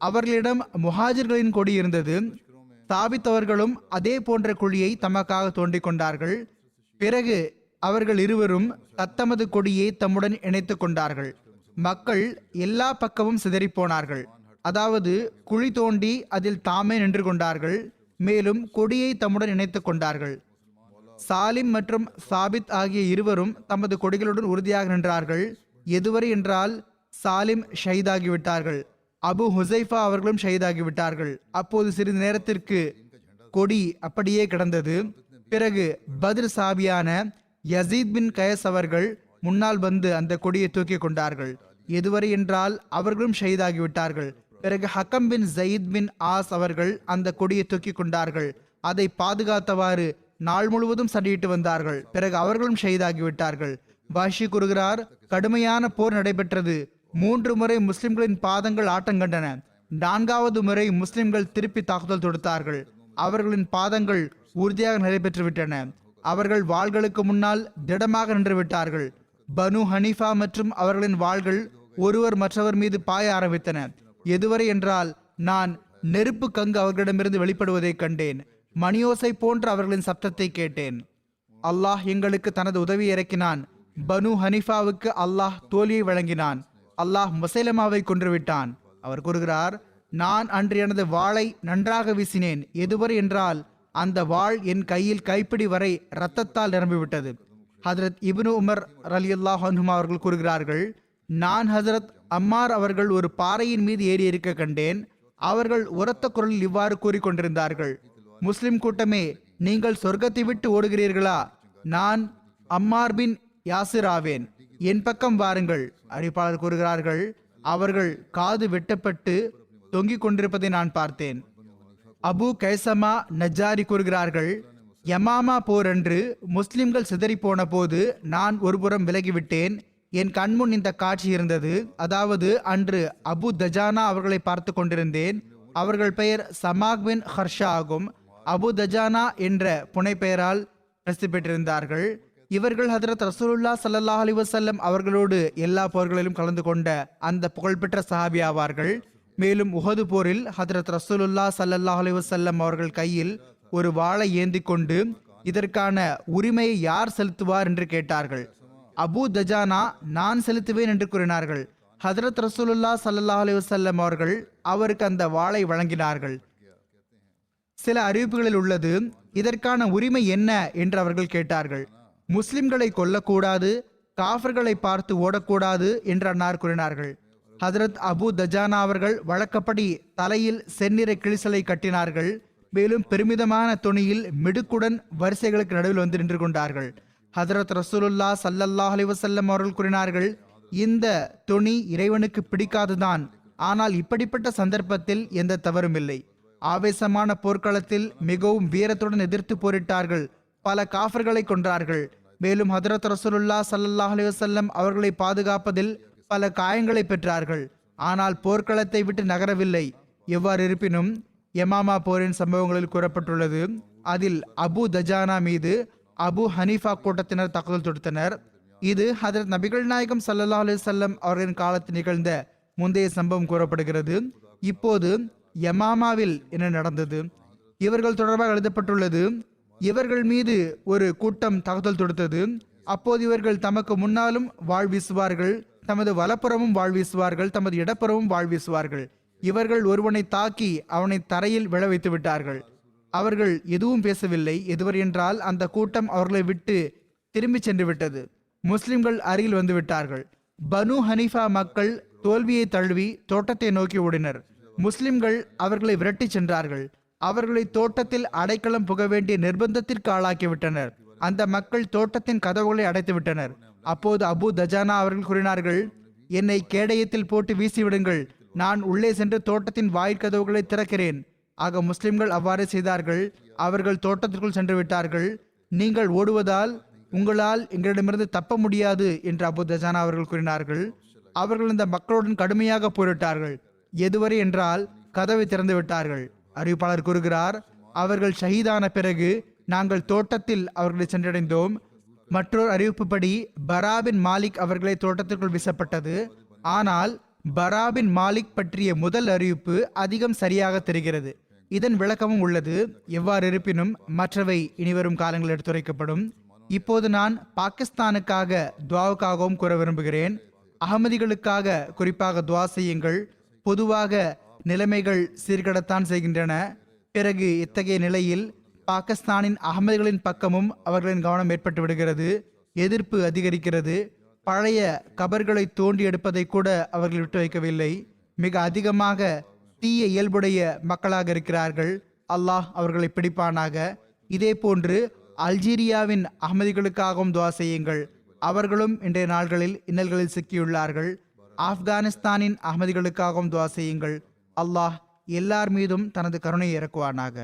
அவர்களிடம் முஹாஜிர்களின் கொடி இருந்தது. தாபித்தவர்களும் அதே போன்ற குழியை தமக்காக தோண்டிக் கொண்டார்கள். பிறகு அவர்கள் இருவரும் தத்தமது கொடியை தம்முடன் இணைத்துக் கொண்டார்கள். மக்கள் எல்லா பக்கமும் சிதறிப்போனார்கள். அதாவது குழி தோண்டி அதில் தாமே நின்று கொண்டார்கள். மேலும் கொடியை தம்முடன் இணைத்துக் கொண்டார்கள். சாலிம் மற்றும் சாபித் ஆகிய இருவரும் தமது கொடிகளுடன் உறுதியாக நின்றார்கள். எதுவரை என்றால் சாலிம் ஷஹீதாகிவிட்டார்கள், அபு ஹுசைஃபா அவர்களும் ஷஹீதாகிவிட்டார்கள். அப்போது சிறிது நேரத்திற்கு கொடி அப்படியே கிடந்தது. பிறகு பத்ர் சாபியான யசீத் பின் கயஸ் அவர்கள் முன்னால் வந்து அந்த கொடியை தூக்கி கொண்டார்கள். எதுவரை என்றால் அவர்களும் ஷஹீதாகிவிட்டார்கள். பிறகு ஹக்கம் பின் ஜயீத் பின் ஆஸ் அவர்கள் அந்த கொடியை தூக்கி கொண்டார்கள். அதை பாதுகாத்தவாறு நாள் முழுவதும் சண்டையிட்டு வந்தார்கள். பிறகு அவர்களும் ஷஹீதாகிவிட்டார்கள். பாஷி கூறுகிறார், கடுமையான போர் நடைபெற்றது. 3 முறை முஸ்லிம்களின் பாதங்கள் ஆட்டங்கண்டன. 4வது முறை முஸ்லிம்கள் திருப்பி தாக்குதல் தொடுத்தார்கள். அவர்களின் பாதங்கள் உறுதியாக நடைபெற்று விட்டன. அவர்கள் வாள்களுக்கு முன்னால் திடமாக நின்று விட்டார்கள். பனு ஹனீஃபா மற்றும் அவர்களின் வாள்கள் ஒருவர் மற்றவர் மீது பாய ஆரம்பித்தன. எதுவரை என்றால் நான் நெருப்பு கங்கு அவர்களிடமிருந்து வெளிப்படுவதை கண்டேன். மணியோசை போன்ற அவர்களின் சப்தத்தை கேட்டேன். அல்லாஹ் எங்களுக்கு தனது உதவி இறக்கினான். பனு ஹனீஃபாவுக்கு அல்லாஹ் தோல்வியை வழங்கினான். அல்லாஹ் முசைலமாவை கொன்றுவிட்டான். அவர் கூறுகிறார், நான் அன்று எனது வாளை நன்றாக வீசினேன். எதுவரை என்றால் அந்த வாள் என் கையில் கைப்பிடி வரை இரத்தத்தால் நிரம்பிவிட்டது. ஹஜரத் இப்னு உமர் ரலியல்லாஹு அன்ஹுமா அவர்கள் கூறுகிறார்கள், நான் ஹஜரத் அம்மார் அவர்கள் ஒரு பாறையின் மீது ஏறி இருக்க கண்டேன். அவர்கள் உரத்த குரலில் இவ்வாறு கூறிக்கொண்டிருந்தார்கள், முஸ்லிம் கூட்டமே, நீங்கள் சொர்க்கத்தை விட்டு ஓடுகிறீர்களா? நான் அம்மார் பின் யாசிர் ஆவேன். என் பக்கம் வாருங்கள். அறிவிப்பாளர் கூறுகிறார்கள், அவர்கள் காது வெட்டப்பட்டு தொங்கிக் கொண்டிருப்பதை நான் பார்த்தேன். அபு கைசமா நஜாரி கூறுகிறார்கள், யமாமா போர் அன்று முஸ்லிம்கள் சிதறி போன போது நான் ஒருபுறம் விலகிவிட்டேன். என் கண்முன் இந்த காட்சி இருந்தது. அதாவது அன்று அபு தஜானா அவர்களை பார்த்து கொண்டிருந்தேன். அவர்கள் பெயர் சமாக் பின் ஹர்ஷா ஆகும். அபு தஜானா என்ற புனை பெயரால் பிரசித்தி பெற்றிருந்தார்கள். இவர்கள் ஹதரத் ரசூலுல்லாஹ் ஸல்லல்லாஹு அலைஹி வஸல்லம் அவர்களோடு எல்லா போர்களிலும் கலந்து கொண்ட அந்த புகழ்பெற்ற சஹாபி ஆவார்கள். மேலும் உஹது போரில் ஹதரத் ரசூலுல்லாஹ் ஸல்லல்லாஹு அலைஹி வஸல்லம் அவர்கள் கையில் ஒரு வாளை ஏந்தி கொண்டு இதற்கான உரிமையை யார் செலுத்துவார் என்று கேட்டார்கள். அபு தஜானா நான் செலுத்துவேன் என்று கூறினார்கள். ஹதரத் ரசூலுல்லாஹ் ஸல்லல்லாஹு அலைஹி வஸல்லம் அவர்கள் அவருக்கு அந்த வாளை வழங்கினார்கள். சில அறிவிப்புகளில் உள்ளது, இதற்கான உரிமை என்ன என்று அவர்கள் கேட்டார்கள். முஸ்லிம்களை கொல்லக்கூடாது, காஃபர்களை பார்த்து ஓடக்கூடாது என்று அன்னார் கூறினார்கள். ஹதரத் அபு தஜானா அவர்கள் வழக்கப்படி தலையில் செந்நிற கிழிசலை கட்டினார்கள். மேலும் பெருமிதமான துணியில் மிடுக்குடன் வரிசைகளுக்கு நடுவில் வந்து நின்று கொண்டார்கள். ஹதரத் ரசூலுல்லாஹ் ஸல்லல்லாஹு அலைஹி வஸல்லம் அவர்கள் கூறினார்கள், இந்த துணி இறைவனுக்கு பிடிக்காதுதான். ஆனால் இப்படிப்பட்ட சந்தர்ப்பத்தில் எந்த தவறும் இல்லை. ஆவேசமான போர்க்களத்தில் மிகவும் வீரத்துடன் எதிர்த்து போரிட்டார்கள். பல காஃபர்களை கொன்றார்கள். மேலும் ஹதரத் ரசூலுல்லாஹ் ஸல்லல்லாஹு அலைஹி வஸல்லம் அவர்களை பாதுகாப்பதில் பல காயங்களை பெற்றார்கள். ஆனால் போர்க்களத்தை விட்டு நகரவில்லை. எவ்வாறு இருப்பினும் யமாமா போரின் சம்பவங்களில் கூறப்பட்டுள்ளது, அதில் அபு தஜானா மீது அபு ஹனீஃபா கூட்டத்தினர் தாக்குதல் தொடுத்தனர். இது ஹதரத் நபிகள் நாயகம் ஸல்லல்லாஹு அலைஹி வஸல்லம் அவர்களின் காலத்தில் நிகழ்ந்த முந்தைய சம்பவம் கூறப்படுகிறது. இப்போது யமாமாவில் என்ன நடந்தது? இவர்கள் தொடர்பாக எழுதப்பட்டுள்ளது, இவர்கள் மீது ஒரு கூட்டம் தாக்குதல் தொடுத்தது. அப்போது இவர்கள் தமக்கு முன்னாலும் வாழ் வீசுவார்கள், தமது வலப்புறமும் வாழ் வீசுவார்கள், தமது இடப்புறமும் வாழ் வீசுவார்கள். இவர்கள் ஒருவனை தாக்கி அவனை தரையில் விழ வைத்து விட்டார்கள். அவர்கள் எதுவும் பேசவில்லை. எதுவரை என்றால் அந்த கூட்டம் அவர்களை விட்டு திரும்பி சென்று விட்டது. முஸ்லிம்கள் அருகில் வந்து விட்டார்கள். பனு ஹனீஃபா மக்கள் தோல்வியை தழுவி தோட்டத்தை நோக்கி ஓடினர். முஸ்லிம்கள் அவர்களை விரட்டி சென்றார்கள். அவர்களை தோட்டத்தில் அடைக்கலம் புக வேண்டிய நிர்பந்தத்திற்கு ஆளாக்கிவிட்டனர். அந்த மக்கள் தோட்டத்தின் கதவுகளை அடைத்து விட்டனர். அப்போது அபு தஜானா அவர்கள் கூறினார்கள், என்னை கேடயத்தில் போட்டு வீசிவிடுங்கள், நான் உள்ளே சென்று தோட்டத்தின் வாயிற்கதவுகளை திறக்கிறேன். ஆக முஸ்லிம்கள் அவ்வாறு செய்தார்கள். அவர்கள் தோட்டத்திற்குள் சென்று விட்டார்கள். நீங்கள் ஓடுவதால் உங்களால் எங்களிடமிருந்து தப்ப முடியாது என்று அபு தஜானா அவர்கள் கூறினார்கள். அவர்கள் இந்த மக்களுடன் கடுமையாக போரிட்டார்கள். எதுவரை என்றால் கதவை திறந்து விட்டார்கள். அறிவிப்பாளர் கூறுகிறார், அவர்கள் ஷஹீதான பிறகு நாங்கள் தோட்டத்தில் அவர்களை சென்றடைந்தோம். மற்றொரு அறிவிப்புப்படி பராபின் மாலிக் அவர்களை தோட்டத்திற்குள் வீசப்பட்டது. ஆனால் பராபின் மாலிக் பற்றிய முதல் அறிவிப்பு அதிகம் சரியாக தெரிகிறது. இதன் விளக்கமும் உள்ளது. எவ்வாறு இருப்பினும் மற்றவை இனிவரும் காலங்களில் எடுத்துரைக்கப்படும். இப்போது நான் பாகிஸ்தானுக்காக துவாவுக்காகவும் கூற விரும்புகிறேன். அகமதிகளுக்காக குறிப்பாக துவா செய்யுங்கள். பொதுவாக நிலைமைகள் சீர்கடத்தான் செய்கின்றன. பிறகு இத்தகைய நிலையில் பாகிஸ்தானின் அகமதிகளின் பக்கமும் அவர்களின் கவனம் ஏற்பட்டு விடுகிறது. எதிர்ப்பு அதிகரிக்கிறது. பழைய கபர்களை தோண்டி எடுப்பதை கூட அவர்கள் விட்டு வைக்கவில்லை. மிக அதிகமாக தீய இயல்புடைய மக்களாக இருக்கிறார்கள். அல்லாஹ் அவர்களை பிடிப்பானாக. இதே போன்று அல்ஜீரியாவின் அகமதிகளுக்காகவும் துவா செய்யுங்கள். அவர்களும் இன்றைய நாள்களில் இன்னல்களில் சிக்கியுள்ளார்கள். ஆப்கானிஸ்தானின் அகமதிகளுக்காகவும் துவா செய்யுங்கள். அல்லாஹ் எல்லார் மீதும் தனது கருணையை இறக்குவானாக.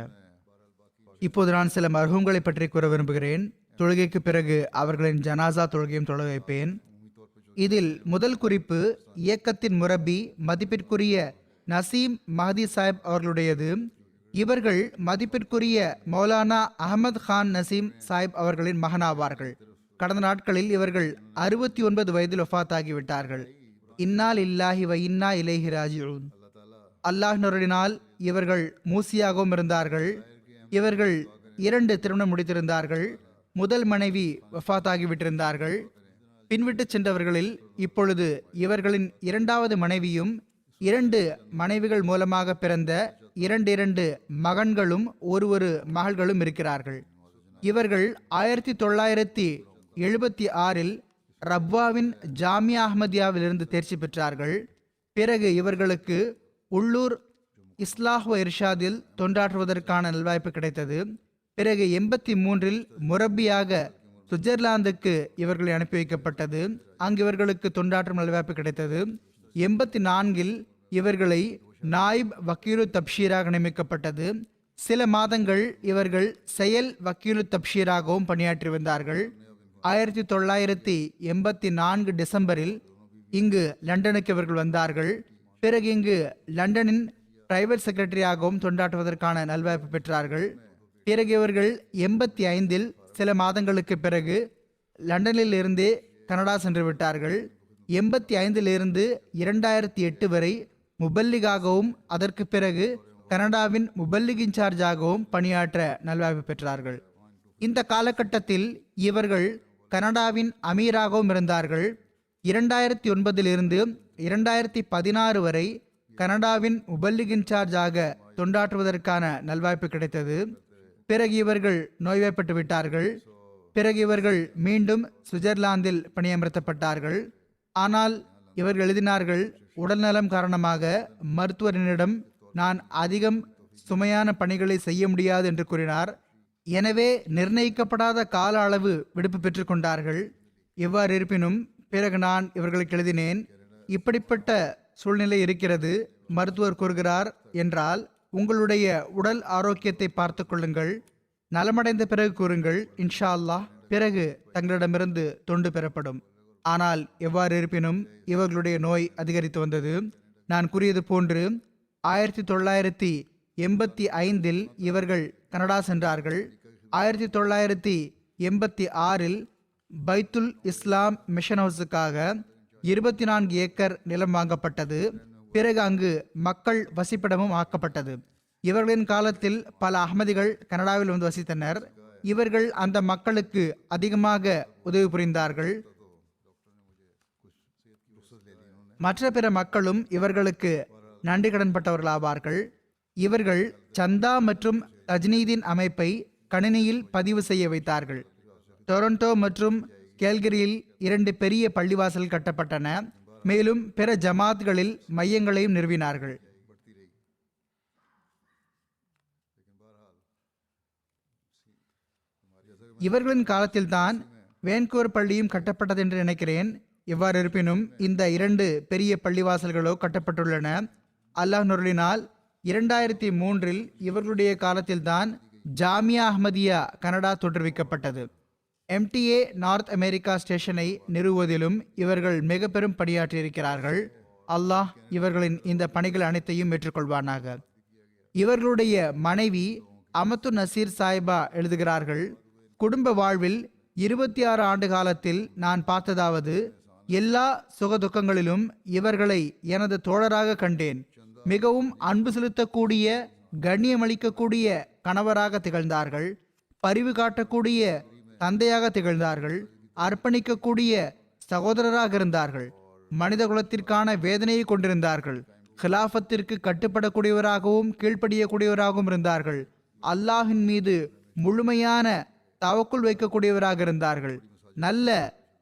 இப்போது நான் சில மர்ஹூம்களை பற்றி கூற விரும்புகிறேன். தொழுகைக்கு பிறகு அவர்களின் ஜனாசா தொழுகையும் தொழ வைப்பேன். இதில் முதல் குறிப்பு இயக்கத்தின் முரப்பி மதிப்பிற்குரிய நசீம் மஹதி சாஹிப் அவர்களுடையது. இவர்கள் மதிப்பிற்குரிய மௌலானா அஹமத் கான் நசீம் சாஹிப் அவர்களின் மகனாவார்கள். கடந்த நாட்களில் இவர்கள் 69 வயதில் வஃபாத்தாகிவிட்டார்கள். இன்னா லில்லாஹி வ இன்னா இலைஹி ராஜிஊன். அல்லாஹ்வினால் இவர்கள் மூசியாகவும் இருந்தார்கள். இவர்கள் 2 திருமணம் முடித்திருந்தார்கள். முதல் மனைவி வஃபாத்தாகிவிட்டிருந்தார்கள். பின்விட்டு சென்றவர்களில் இப்பொழுது இவர்களின் 2வது மனைவியும் 2 மனைவிகள் மூலமாக பிறந்த 2 மகன்களும் ஒரு மகள்களும் இருக்கிறார்கள். இவர்கள் 1976 ரப்வாவின் ஜாமியா அஹ்மதியாவிலிருந்து தேர்ச்சி பெற்றார்கள். பிறகு இவர்களுக்கு உள்ளூர் இஸ்லாஹ் வ இர்ஷாதில் தொண்டாற்றுவதற்கான நல்வாய்ப்பு கிடைத்தது. பிறகு 83 முரப்பியாக சுவிட்சர்லாந்துக்கு இவர்களை அனுப்பி வைக்கப்பட்டது. அங்கு இவர்களுக்கு தொண்டாற்றும் நல்வாய்ப்பு கிடைத்தது. 84 இவர்களை நாயிப் வக்கீலு தப்ஷீராக நியமிக்கப்பட்டது. சில மாதங்கள் இவர்கள் செயல் வக்கீலு தப்ஷீராகவும் பணியாற்றி வந்தார்கள். 1984 டிசம்பரில் இங்கு லண்டனுக்கு இவர்கள் வந்தார்கள். பிறகு இங்கு லண்டனின் பிரைவேட் செக்ரட்டரியாகவும் தொண்டாற்றுவதற்கான நல்வாய்ப்பு பெற்றார்கள். பிறகு இவர்கள் 85 சில மாதங்களுக்கு பிறகு லண்டனில் இருந்தே கனடா சென்று விட்டார்கள். 85 2008 வரை முபல்லிகாகவும் அதற்கு பிறகு கனடாவின் முபல்லிக் இன்சார்ஜாகவும் பணியாற்ற நல்வாய்ப்பு பெற்றார்கள். இந்த காலகட்டத்தில் இவர்கள் கனடாவின் அமீராகவும் இருந்தார்கள். 2009 2016 வரை கனடாவின் முபல்லிக் இன்சார்ஜாக தொண்டாற்றுவதற்கான நல்வாய்ப்பு கிடைத்தது. பிறகு இவர்கள் நோய்வாய்ப்பட்டு விட்டார்கள். பிறகு இவர்கள் மீண்டும் சுவிட்சர்லாந்தில் பணியமர்த்தப்பட்டார்கள். ஆனால் இவர்கள் எழுதினார்கள், உடல்நலம் காரணமாக மருத்துவரிடம் நான் அதிகம் சுமையான பணிகளை செய்ய முடியாது என்று கூறினார். எனவே நிர்ணயிக்கப்படாத கால அளவு விடுப்பு பெற்றுக்கொண்டார்கள். எவ்வாறு இருப்பினும் பிறகு நான் இவர்களுக்கு எழுதினேன், இப்படிப்பட்ட சூழ்நிலை இருக்கிறது, மருத்துவர் கூறுகிறார் என்றால் உங்களுடைய உடல் ஆரோக்கியத்தை பார்த்து கொள்ளுங்கள், நலமடைந்த பிறகு கூறுங்கள், இன்ஷா அல்லாஹ் பிறகு தங்களிடமிருந்து தொண்டு பெறப்படும். ஆனால் எவ்வாறு இருப்பினும் இவர்களுடைய நோய் அதிகரித்து வந்தது. நான் கூறியது போன்று 1985 இவர்கள் கனடா சென்றார்கள். 1986 பைத்துல் இஸ்லாம் மிஷன் ஹவுஸுக்காக 24 ஏக்கர் நிலம் வாங்கப்பட்டது. பிறகு அங்கு மக்கள் வசிப்பிடமும் ஆக்கப்பட்டது. இவர்களின் காலத்தில் பல அகமதிகள் கனடாவில் வந்து வசித்தனர். இவர்கள் அந்த மக்களுக்கு அதிகமாக உதவி புரிந்தார்கள். மற்ற பிற மக்களும் இவர்களுக்கு நன்றி கடன்பட்டவர்களாவார்கள். இவர்கள் சந்தா மற்றும் தஜ்னீதின் அமைப்பை கணினியில் பதிவு செய்ய வைத்தார்கள். டொரண்டோ மற்றும் கேல்கரியில் 2 பெரிய பள்ளிவாசல் கட்டப்பட்டன. மேலும் பிற ஜமாத்களில் மையங்களையும் நிறுவினார்கள். இவர்களின் காலத்தில்தான் வேன்கூவர் பள்ளியும் கட்டப்பட்டது என்று நினைக்கிறேன். எவ்வாறு இருப்பினும் இந்த 2 பெரிய பள்ளிவாசல்களோ கட்டப்பட்டுள்ளன. அல்லாஹ் நுருளினால் 2003 இவர்களுடைய காலத்தில்தான் ஜாமியா அஹ்மதியா கனடா தோற்றுவிக்கப்பட்டது. MTA நார்த் அமெரிக்கா ஸ்டேஷனை நிறுவுவதிலும் இவர்கள் மிக பெரும் பணியாற்றியிருக்கிறார்கள். அல்லாஹ் இவர்களின் இந்த பணிகள் அனைத்தையும் ஏற்றுக்கொள்வானாக. இவர்களுடைய மனைவி அமத்து நசீர் சாஹிபா எழுதுகிறார்கள், குடும்ப வாழ்வில் 26 ஆண்டு காலத்தில் நான் பார்த்ததாவது, எல்லா சுகதுக்கங்களிலும் இவர்களை எனது தோழராக கண்டேன். மிகவும் அன்பு செலுத்தக்கூடிய, கண்ணியமளிக்கக்கூடிய கணவராக திகழ்ந்தார்கள். பரிவு காட்டக்கூடிய தந்தையாக திகழ்ந்தார்கள். அர்ப்பணிக்கக்கூடிய சகோதரராக இருந்தார்கள். மனித குலத்திற்கான வேதனையை கொண்டிருந்தார்கள். ஹிலாஃபத்திற்கு கட்டுப்படக்கூடியவராகவும் கீழ்ப்படியக்கூடியவராகவும் இருந்தார்கள். அல்லாஹின் மீது முழுமையான தவக்குள் வைக்கக்கூடியவராக இருந்தார்கள். நல்ல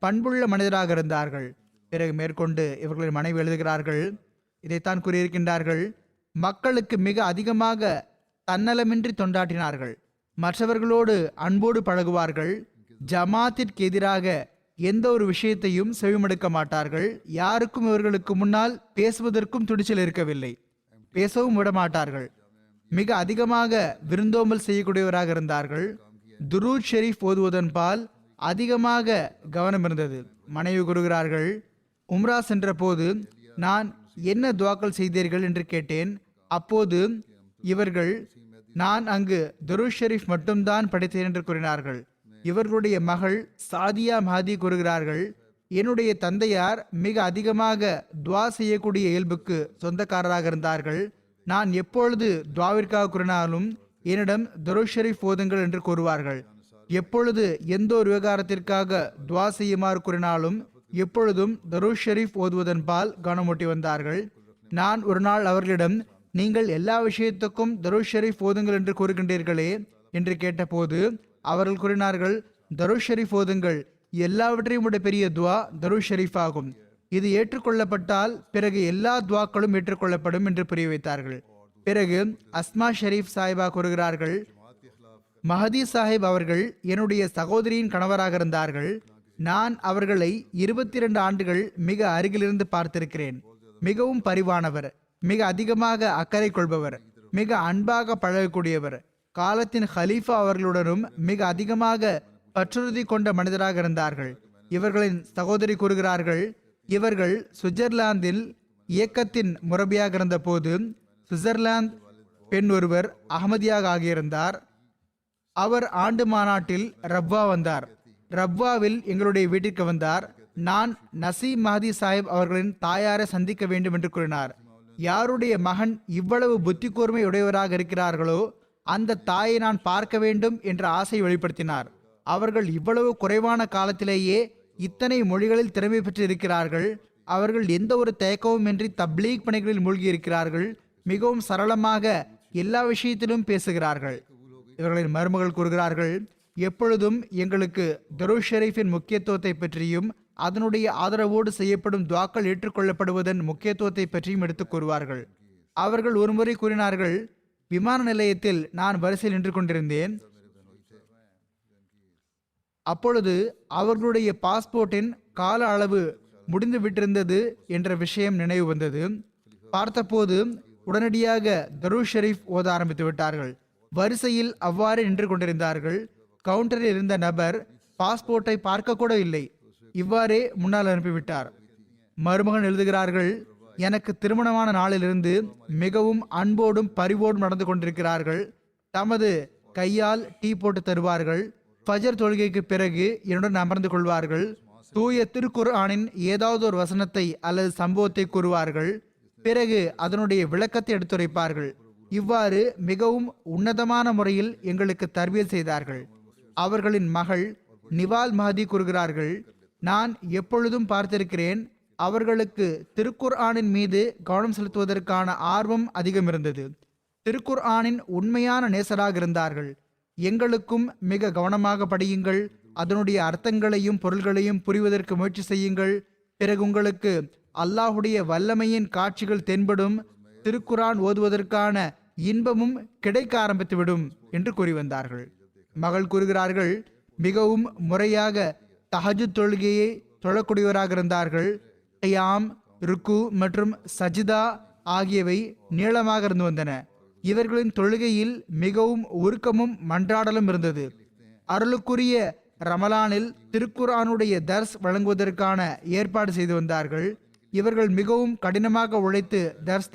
பண்புள்ள மனிதராக இருந்தார்கள். பிறகு மேற்கொண்டு இவர்களின் மனைவி எழுதுகிறார்கள், இதைத்தான் கூறியிருக்கின்றார்கள், மக்களுக்கு மிக அதிகமாக தன்னலமின்றி தொண்டாற்றினார்கள். மற்றவர்களோடு அன்போடு பழகுவார்கள். ஜமாத்திற்கு எதிராக எந்த ஒரு விஷயத்தையும் செவிமடுக்க மாட்டார்கள். யாருக்கும் இவர்களுக்கு முன்னால் பேசுவதற்கும் துடிச்சல் இருக்கவில்லை. பேசவும் விடமாட்டார்கள். மிக அதிகமாக விருந்தோம்பல் செய்யக்கூடியவராக இருந்தார்கள். துரூத் ஷெரீஃப் ஓதுவதன் பால் அதிகமாக கவனம் இருந்தது. மனைவி கூறுகிறார்கள், உம்ரா சென்ற போது நான் என்ன துவாக்கள் செய்தீர்கள் என்று கேட்டேன். அப்போது இவர்கள், நான் அங்கு துரூத் ஷெரீஃப் மட்டும்தான் படித்தேன் என்று கூறினார்கள். இவர்களுடைய மகள் சாதியா மஹதி கூறுகிறார்கள், என்னுடைய தந்தையார் மிக அதிகமாக துவா செய்யக்கூடிய இயல்புக்கு சொந்தக்காரராக இருந்தார்கள். நான் எப்பொழுது துவாவிற்காக கூறினாலும் என்னிடம் துரூத் ஷெரீஃப் ஓதுங்கள் என்று கூறுவார்கள். எப்பொழுது எந்த ஒரு விவகாரத்திற்காக துவா செய்யுமாறு கூறினாலும் எப்பொழுதும் துரூத் ஷெரீஃப் ஓதுவதன் பால் கவனமூட்டி வந்தார்கள். நான் ஒரு நாள் அவர்களிடம், நீங்கள் எல்லா விஷயத்துக்கும் துரூத் ஷெரீஃப் ஓதுங்கள் என்று கூறுகின்றீர்களே என்று கேட்டபோது அவர்கள் கூறினார்கள், துரூத் ஷெரீஃப் ஓதுங்கள், எல்லாவற்றையும் விட பெரிய துவா துரூத் ஷெரீஃப் ஆகும். இது ஏற்றுக்கொள்ளப்பட்டால் பிறகு எல்லா துவாக்களும் ஏற்றுக்கொள்ளப்படும் என்று புரிய வைத்தார்கள். பிறகு அஸ்மா ஷெரீஃப் சாஹிபா கூறுகிறார்கள், மஹதி சாஹிப் அவர்கள் என்னுடைய சகோதரியின் கணவராக இருந்தார்கள். நான் அவர்களை 22 ஆண்டுகள் மிக அருகிலிருந்து பார்த்திருக்கிறேன். மிகவும் பரிவானவர், மிக அதிகமாக அக்கறை கொள்பவர், மிக அன்பாக பழகக்கூடியவர். காலத்தின் ஹலீஃபா அவர்களுடனும் மிக அதிகமாக பற்றுறுதி கொண்ட மனிதராக இருந்தார்கள். இவர்களின் சகோதரி கூறுகிறார்கள், இவர்கள் சுவிட்சர்லாந்தில் இயக்கத்தின் முரபியாக இருந்த போது சுவிட்சர்லாந்து பெண் ஒருவர் அகமதியாக ஆகியிருந்தார். அவர் ஆண்டு மாநாட்டில் ரப்வா வந்தார். ரப்வாவில் எங்களுடைய வீட்டிற்கு வந்தார். நான் நசீம் மஹதி சாஹிப் அவர்களின் தாயாரை சந்திக்க வேண்டும் என்று கூறினார். யாருடைய மகன் இவ்வளவு புத்தி கூர்மை உடையவராக இருக்கிறார்களோ அந்த தாயை நான் பார்க்க வேண்டும் என்ற ஆசை வெளிப்படுத்தினார். அவர்கள் இவ்வளவு குறைவான காலத்திலேயே இத்தனை மொழிகளில் திறமை பெற்று இருக்கிறார்கள். அவர்கள் எந்த ஒரு தயக்கமும் இன்றி தப்லீக் பணிகளில் மூழ்கி இருக்கிறார்கள். மிகவும் சரளமாக எல்லா விஷயத்திலும் பேசுகிறார்கள். இவர்களின் மருமகள் கூறுகிறார்கள், எப்பொழுதும் எங்களுக்கு துரூத் ஷெரீஃபின் முக்கியத்துவத்தை பற்றியும் அதனுடைய ஆதரவோடு செய்யப்படும் துவாக்கள் ஏற்றுக்கொள்ளப்படுவதன் முக்கியத்துவத்தை பற்றியும் எடுத்துக் கூறுவார்கள். அவர்கள் ஒருமுறை கூறினார்கள், விமான நிலையத்தில் நான் வரிசையில் நின்று கொண்டிருந்தேன். அப்பொழுது அவர்களுடைய பாஸ்போர்ட்டின் கால அளவு முடிந்து விட்டிருந்தது என்ற விஷயம் நினைவு வந்தது. பார்த்தபோது உடனடியாக துரூத் ஷெரீஃப் ஓத ஆரம்பித்து விட்டார்கள். வரிசையில் அவ்வாறு நின்று கொண்டிருந்தார்கள். கவுண்டரில் இருந்த நபர் பாஸ்போர்ட்டை பார்க்க கூட இல்லை, இவ்வாறே முன்னால் அனுப்பிவிட்டார். மருமகன் எழுதுகிறார்கள், எனக்கு திருமணமான நாளிலிருந்து மிகவும் அன்போடும் பரிவோடும் நடந்து கொண்டிருக்கிறார்கள். தமது கையால் டீ போட்டு தருவார்கள். ஃபஜர் தொழுகைக்கு பிறகு என்னுடன் அமர்ந்து கொள்வார்கள். தூய திருக்குர்ஆனின் ஏதாவது ஒரு வசனத்தை அல்லது சம்பவத்தை கூறுவார்கள். பிறகு அதனுடைய விளக்கத்தை எடுத்துரைப்பார்கள். இவ்வாறு மிகவும் உன்னதமான முறையில் எங்களுக்கு தர்பியத் செய்தார்கள். அவர்களின் மகள் நிவால் மஹதி கூறுகிறார்கள், நான் எப்பொழுதும் பார்த்திருக்கிறேன், அவர்களுக்கு திருக்குர்ஆனின் மீது கவனம் செலுத்துவதற்கான ஆர்வம் அதிகம் இருந்தது. திருக்குர்ஆனின் உண்மையான நேசராக இருந்தார்கள். எங்களுக்கும் மிக கவனமாக படியுங்கள், அதனுடைய அர்த்தங்களையும் பொருள்களையும் புரிவதற்கு முயற்சி செய்யுங்கள். பிறகு உங்களுக்கு அல்லாஹுடைய வல்லமையின் காட்சிகள் தென்படும், திருக்குர்ஆன் ஓதுவதற்கான இன்பமும் கிடைக்க ஆரம்பித்துவிடும் என்று கூறி வந்தார்கள். மகள் கூறுகிறார்கள், மிகவும் முறையாக தஹஜ்ஜுத் தொழுகையை தொழக்கூடியவராக இருந்தார்கள். கியாம், ருக்கு மற்றும் சஜிதா ஆகியவை நீளமாக இருந்து வந்தன. இவர்களின் தொழுகையில் மிகவும் உருக்கமும் மன்றாடலும் இருந்தது. அருளுக்குரிய ரமலானில் திருக்குர்ஆனுடைய தர்ஸ் வழங்குவதற்கான ஏற்பாடு செய்து வந்தார்கள். இவர்கள் மிகவும் கடினமாக உழைத்து தர்ஸ்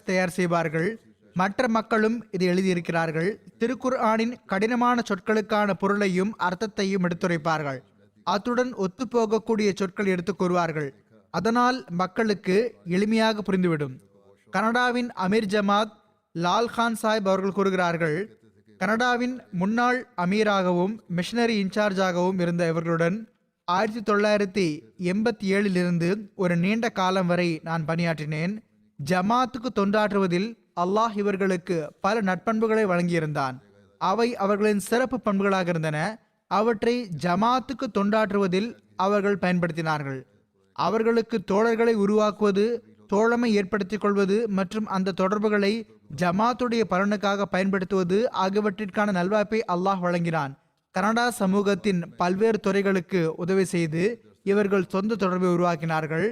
தயார் செய்வார்கள். மற்ற மக்களும் இதை எழுதியிருக்கிறார்கள். திருக்குர்ஆனின் கடினமான சொற்களுக்கான பொருளையும் அர்த்தத்தையும் எடுத்துரைப்பார்கள். அத்துடன் ஒத்துப்போகக்கூடிய சொற்கள் எடுத்துக் கூறுவார்கள். அதனால் மக்களுக்கு எளிமையாக புரிந்துவிடும். கனடாவின் அமீர் ஜமாத் லால்கான் சாஹிப் அவர்கள் கூறுகிறார்கள், கனடாவின் முன்னாள் அமீராகவும் மிஷனரி இன்சார்ஜாகவும் இருந்த இவர்களுடன் 1987 ஒரு நீண்ட காலம் வரை நான் பணியாற்றினேன். ஜமாத்துக்கு தொண்டாற்றுவதில் அல்லாஹ் இவர்களுக்கு பல நற்பண்புகளை வழங்கியிருந்தான். அவை அவர்களின் சிறப்பு பண்புகளாக இருந்தன. அவற்றை ஜமாத்துக்கு தொண்டாற்றுவதில் அவர்கள் பயன்படுத்தினார்கள். அவர்களுக்கு தோழர்களை உருவாக்குவது, தோழமை ஏற்படுத்திக் கொள்வது மற்றும் அந்த தொடர்புகளை ஜமாத்துடைய பலனுக்காக பயன்படுத்துவது ஆகியவற்றிற்கான நல்வாய்ப்பை அல்லாஹ் வழங்கினான். கனடா சமூகத்தின் பல்வேறு துறைகளுக்கு உதவி செய்து இவர்கள் சொந்த தொடர்பை உருவாக்கினார்கள்.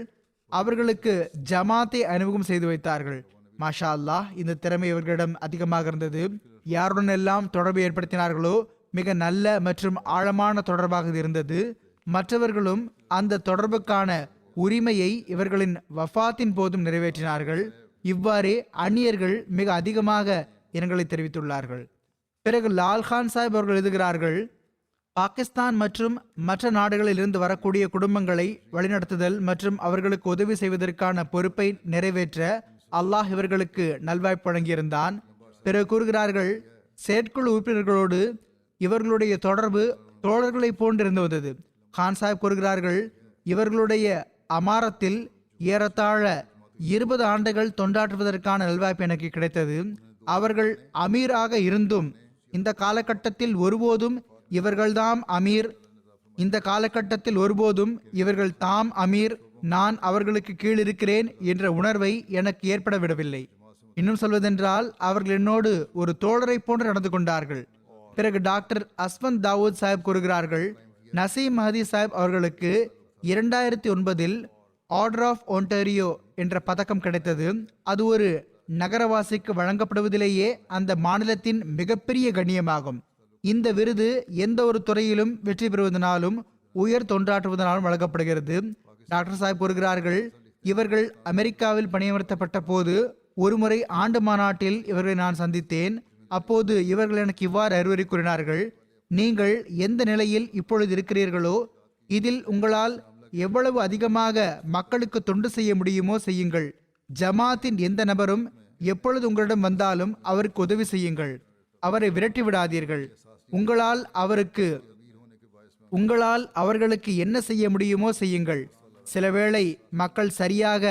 அவர்களுக்கு ஜமாத்தை அறிமுகம் செய்து வைத்தார்கள். மாஷா அல்லாஹ், இந்த திறமை இவர்களிடம் அதிகமாக இருந்தது. யாருடன் எல்லாம் தொடர்பு ஏற்படுத்தினார்களோ மிக நல்ல மற்றும் ஆழமான தொடர்பாக இருந்தது. மற்றவர்களும் அந்த தொடர்புக்கான உரிமையை இவர்களின் வஃபாத்தின் போதும் நிறைவேற்றினார்கள். இவ்வாறே அந்நியர்கள் மிக அதிகமாக இரங்கலை தெரிவித்துள்ளார்கள். பிறகு லால்கான் சாஹிப் அவர்கள் எழுதுகிறார்கள், பாகிஸ்தான் மற்றும் மற்ற நாடுகளில் இருந்து வரக்கூடிய குடும்பங்களை வழிநடத்துதல் மற்றும் அவர்களுக்கு உதவி செய்வதற்கான பொறுப்பை நிறைவேற்ற அல்லாஹ் இவர்களுக்கு நல்வாய்ப்பு வழங்கியிருந்தான். பிறகு கூறுகிறார்கள், செயற்குழு உறுப்பினர்களோடு இவர்களுடைய தொடர்பு தோழர்களை போன்றிருந்து வந்தது. கான் சாஹிப் கூறுகிறார்கள், இவர்களுடைய அமாரத்தில் ஏறத்தாழ 20 ஆண்டுகள் தொண்டாற்றுவதற்கான நல்வாய்ப்பு எனக்கு கிடைத்தது. அவர்கள் அமீராக இருந்தும் இந்த காலகட்டத்தில் ஒருபோதும் இவர்கள்தாம் அமீர், இந்த காலகட்டத்தில் ஒருபோதும் இவர்கள் தாம் அமீர், நான் அவர்களுக்கு கீழ் இருக்கிறேன் என்ற உணர்வை எனக்கு ஏற்பட விடவில்லை. இன்னும் சொல்வதென்றால் அவர்கள் என்னோடு ஒரு தோழரை போன்று நடந்து கொண்டார்கள். பிறகு டாக்டர் அஸ்வந்த் தாவூத் சாஹிப் கூறுகிறார்கள், நசீம் மஹதி சாஹிப் அவர்களுக்கு 2009 ஆர்டர் ஆஃப் ஒன்டாரியோ என்ற பதக்கம் கிடைத்தது. அது ஒரு நகரவாசிக்கு வழங்கப்படுவதிலேயே அந்த மாநிலத்தின் மிகப்பெரிய கண்ணியமாகும். இந்த விருது எந்த ஒரு துறையிலும் வெற்றி பெறுவதனாலும் உயர் தொண்டாற்றுவதனாலும் வழங்கப்படுகிறது. டாக்டர் சாஹிப் கூறுகிறார்கள், இவர்கள் அமெரிக்காவில் பணியமர்த்தப்பட்ட போது ஒருமுறை ஆண்டு மாநாட்டில் இவர்களை நான் சந்தித்தேன். அப்போது இவர்கள் எனக்கு இவ்வாறு அறிவுரை கூறினார்கள், நீங்கள் எந்த நிலையில் இப்பொழுது இருக்கிறீர்களோ இதில் உங்களால் எவ்வளவு அதிகமாக மக்களுக்கு தொண்டு செய்ய முடியுமோ செய்யுங்கள். ஜமாத்தின் எந்த நபரும் எப்பொழுது உங்களிடம் வந்தாலும் அவருக்கு உதவி செய்யுங்கள். அவரை விரட்டி விடாதீர்கள். உங்களால் அவர்களுக்கு என்ன செய்ய முடியுமோ செய்யுங்கள். சிலவேளை மக்கள் சரியாக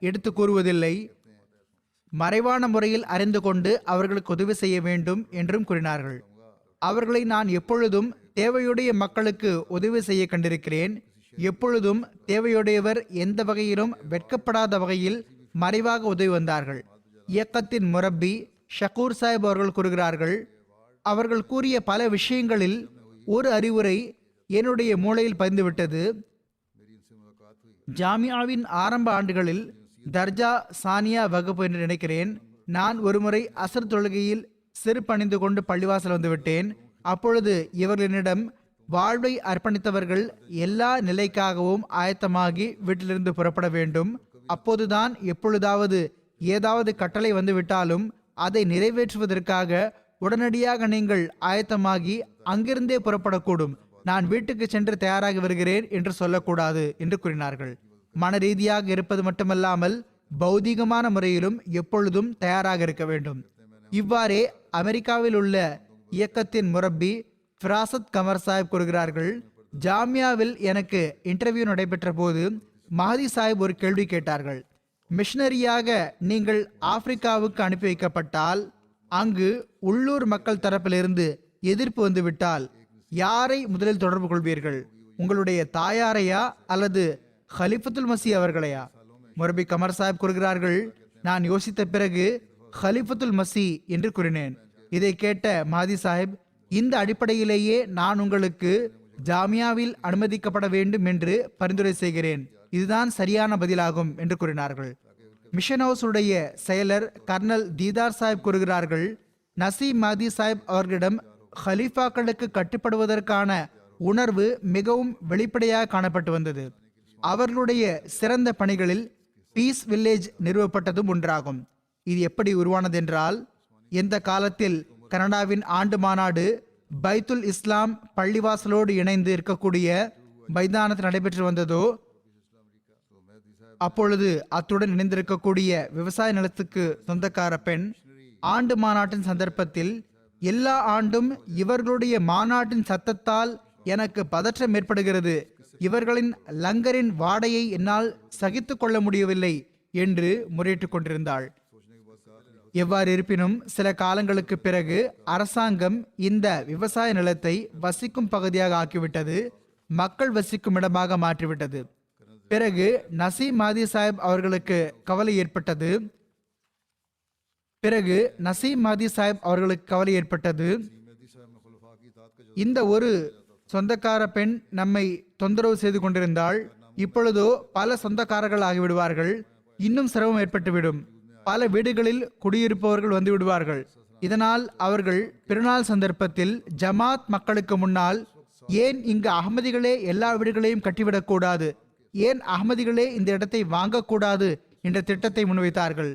எடுத்து கூறுவதில்லை. மறைவான முறையில் அறிந்து கொண்டு அவர்களுக்கு உதவி செய்ய வேண்டும் என்றும் கூறினார்கள். அவர்களை நான் எப்பொழுதும் தேவையுடைய மக்களுக்கு உதவி செய்ய கண்டிருக்கிறேன். எப்பொழுதும் தேவையுடையவர் எந்த வகையிலும் வெட்கப்படாத வகையில் மறைவாக உதவி வந்தார்கள். இயக்கத்தின் முரப்பி ஷக்கூர் சாஹிப் அவர்கள் கூறுகிறார்கள், அவர்கள் கூறிய பல விஷயங்களில் ஒரு அறிவுரை என்னுடைய மூளையில் பதிந்துவிட்டது. ஜாமியாவின் ஆரம்ப ஆண்டுகளில் தர்ஜா சானியா வகுப்பு என்று நினைக்கிறேன். நான் ஒருமுறை அசர் தொழுகையில் செருப்பு அணிந்து கொண்டு பள்ளிவாசல் வந்துவிட்டேன். அப்பொழுது இவர்களிடம் வாழ்வை அர்ப்பணித்தவர்கள் எல்லா நிலைக்காகவும் ஆயத்தமாகி வீட்டிலிருந்து புறப்பட வேண்டும். அப்போதுதான் எப்பொழுதாவது ஏதாவது கட்டளை வந்துவிட்டாலும் அதை நிறைவேற்றுவதற்காக உடனடியாக நீங்கள் ஆயத்தமாகி அங்கிருந்தே புறப்படக்கூடும். நான் வீட்டுக்கு சென்று தயாராகி வருகிறேன் என்று சொல்லக்கூடாது என்று கூறினார்கள். மன ரீதியாக இருப்பது மட்டுமல்லாமல் பௌதீகமான முறையிலும் எப்பொழுதும் தயாராக இருக்க வேண்டும். இவ்வாறே அமெரிக்காவில் உள்ள இயக்கத்தின் முரப்பி ஃபிராசத் கமர் சாஹிப் கூறுகிறார்கள், ஜாமியாவில் எனக்கு இன்டர்வியூ நடைபெற்ற போது மஹதி சாஹிப் ஒரு கேள்வி கேட்டார்கள். மிஷனரியாக நீங்கள் ஆப்பிரிக்காவுக்கு அனுப்பி வைக்கப்பட்டால் அங்கு உள்ளூர் மக்கள் தரப்பிலிருந்து எதிர்ப்பு வந்துவிட்டால் யாரை முதலில் தொடர்பு கொள்வீர்கள்? உங்களுடைய தாயாரையா அல்லது ஹலிஃபத்துல் மசி அவர்களையா? முரபி கமர் சாஹிப் கூறுகிறார்கள், நான் யோசித்த பிறகு ஹலிஃபத்துல் மசி என்று கூறினேன். இதை கேட்ட மஹதி சாஹிப், இந்த அடிப்படையிலேயே நான் உங்களுக்கு ஜாமியாவில் அனுமதிக்கப்பட வேண்டும் என்று பரிந்துரை செய்கிறேன். இதுதான் சரியான பதிலாகும் என்று கூறினார்கள். மிஷன் ஹவுஸ் உடைய செயலர் கர்னல் தீதார் சாஹிப் கூறுகிறார்கள், நசீம் மஹதி சாஹிப் அவர்களிடம் ஹலீஃபாக்களுக்கு கட்டுப்படுவதற்கான உணர்வு மிகவும் வெளிப்படையாக காணப்பட்டு வந்தது. அவர்களுடைய சிறந்த பணிகளில் பீஸ் வில்லேஜ் நிறுவப்பட்டதும் ஒன்றாகும். இது எப்படி உருவானதென்றால், எந்த காலத்தில் கனடாவின் ஆண்டு மாநாடு பைத்துல் இஸ்லாம் பள்ளிவாசலோடு இணைந்து இருக்கக்கூடிய மைதானத்தில் நடைபெற்று வந்ததோ அப்பொழுது அத்துடன் இணைந்திருக்கக்கூடிய விவசாய நிலத்துக்கு சொந்தக்கார பெண் ஆண்டு மாநாட்டின் சந்தர்ப்பத்தில் எல்லா ஆண்டும் இவர்களுடைய மாநாட்டின் சத்தத்தால் எனக்கு பதற்றம் ஏற்படுகிறது, இவர்களின் லங்கரின் வாடையை என்னால் சகித்து கொள்ள முடியவில்லை என்று முறையிட்டுக் கொண்டிருந்தாள். எவ்வாறு இருப்பினும் சில காலங்களுக்கு பிறகு அரசாங்கம் இந்த விவசாய நிலத்தை வசிக்கும் பகுதியாக ஆக்கிவிட்டது, மக்கள் வசிக்கும் இடமாக மாற்றிவிட்டது. பிறகு நசீம் மாதி சாஹிப் அவர்களுக்கு கவலை ஏற்பட்டது. இந்த ஒரு சொந்தக்கார பெண் நம்மை தொந்தரவு செய்து கொண்டிருந்தால் இப்பொழுதோ பல சொந்தக்காரர்கள் ஆகிவிடுவார்கள், இன்னும் சிரமம் ஏற்பட்டுவிடும். பல வீடுகளில் குடியிருப்பவர்கள் வந்து விடுவார்கள். இதனால் அவர்கள் பிறநாள் சந்தர்ப்பத்தில் ஜமாத் மக்களுக்கு முன்னால், ஏன் இங்கு அகமதிகளே எல்லா வீடுகளையும் கட்டிவிடக்கூடாது, ஏன் அகமதிகளே இந்த இடத்தை வாங்கக்கூடாது என்ற திட்டத்தை முன்வைத்தார்கள்.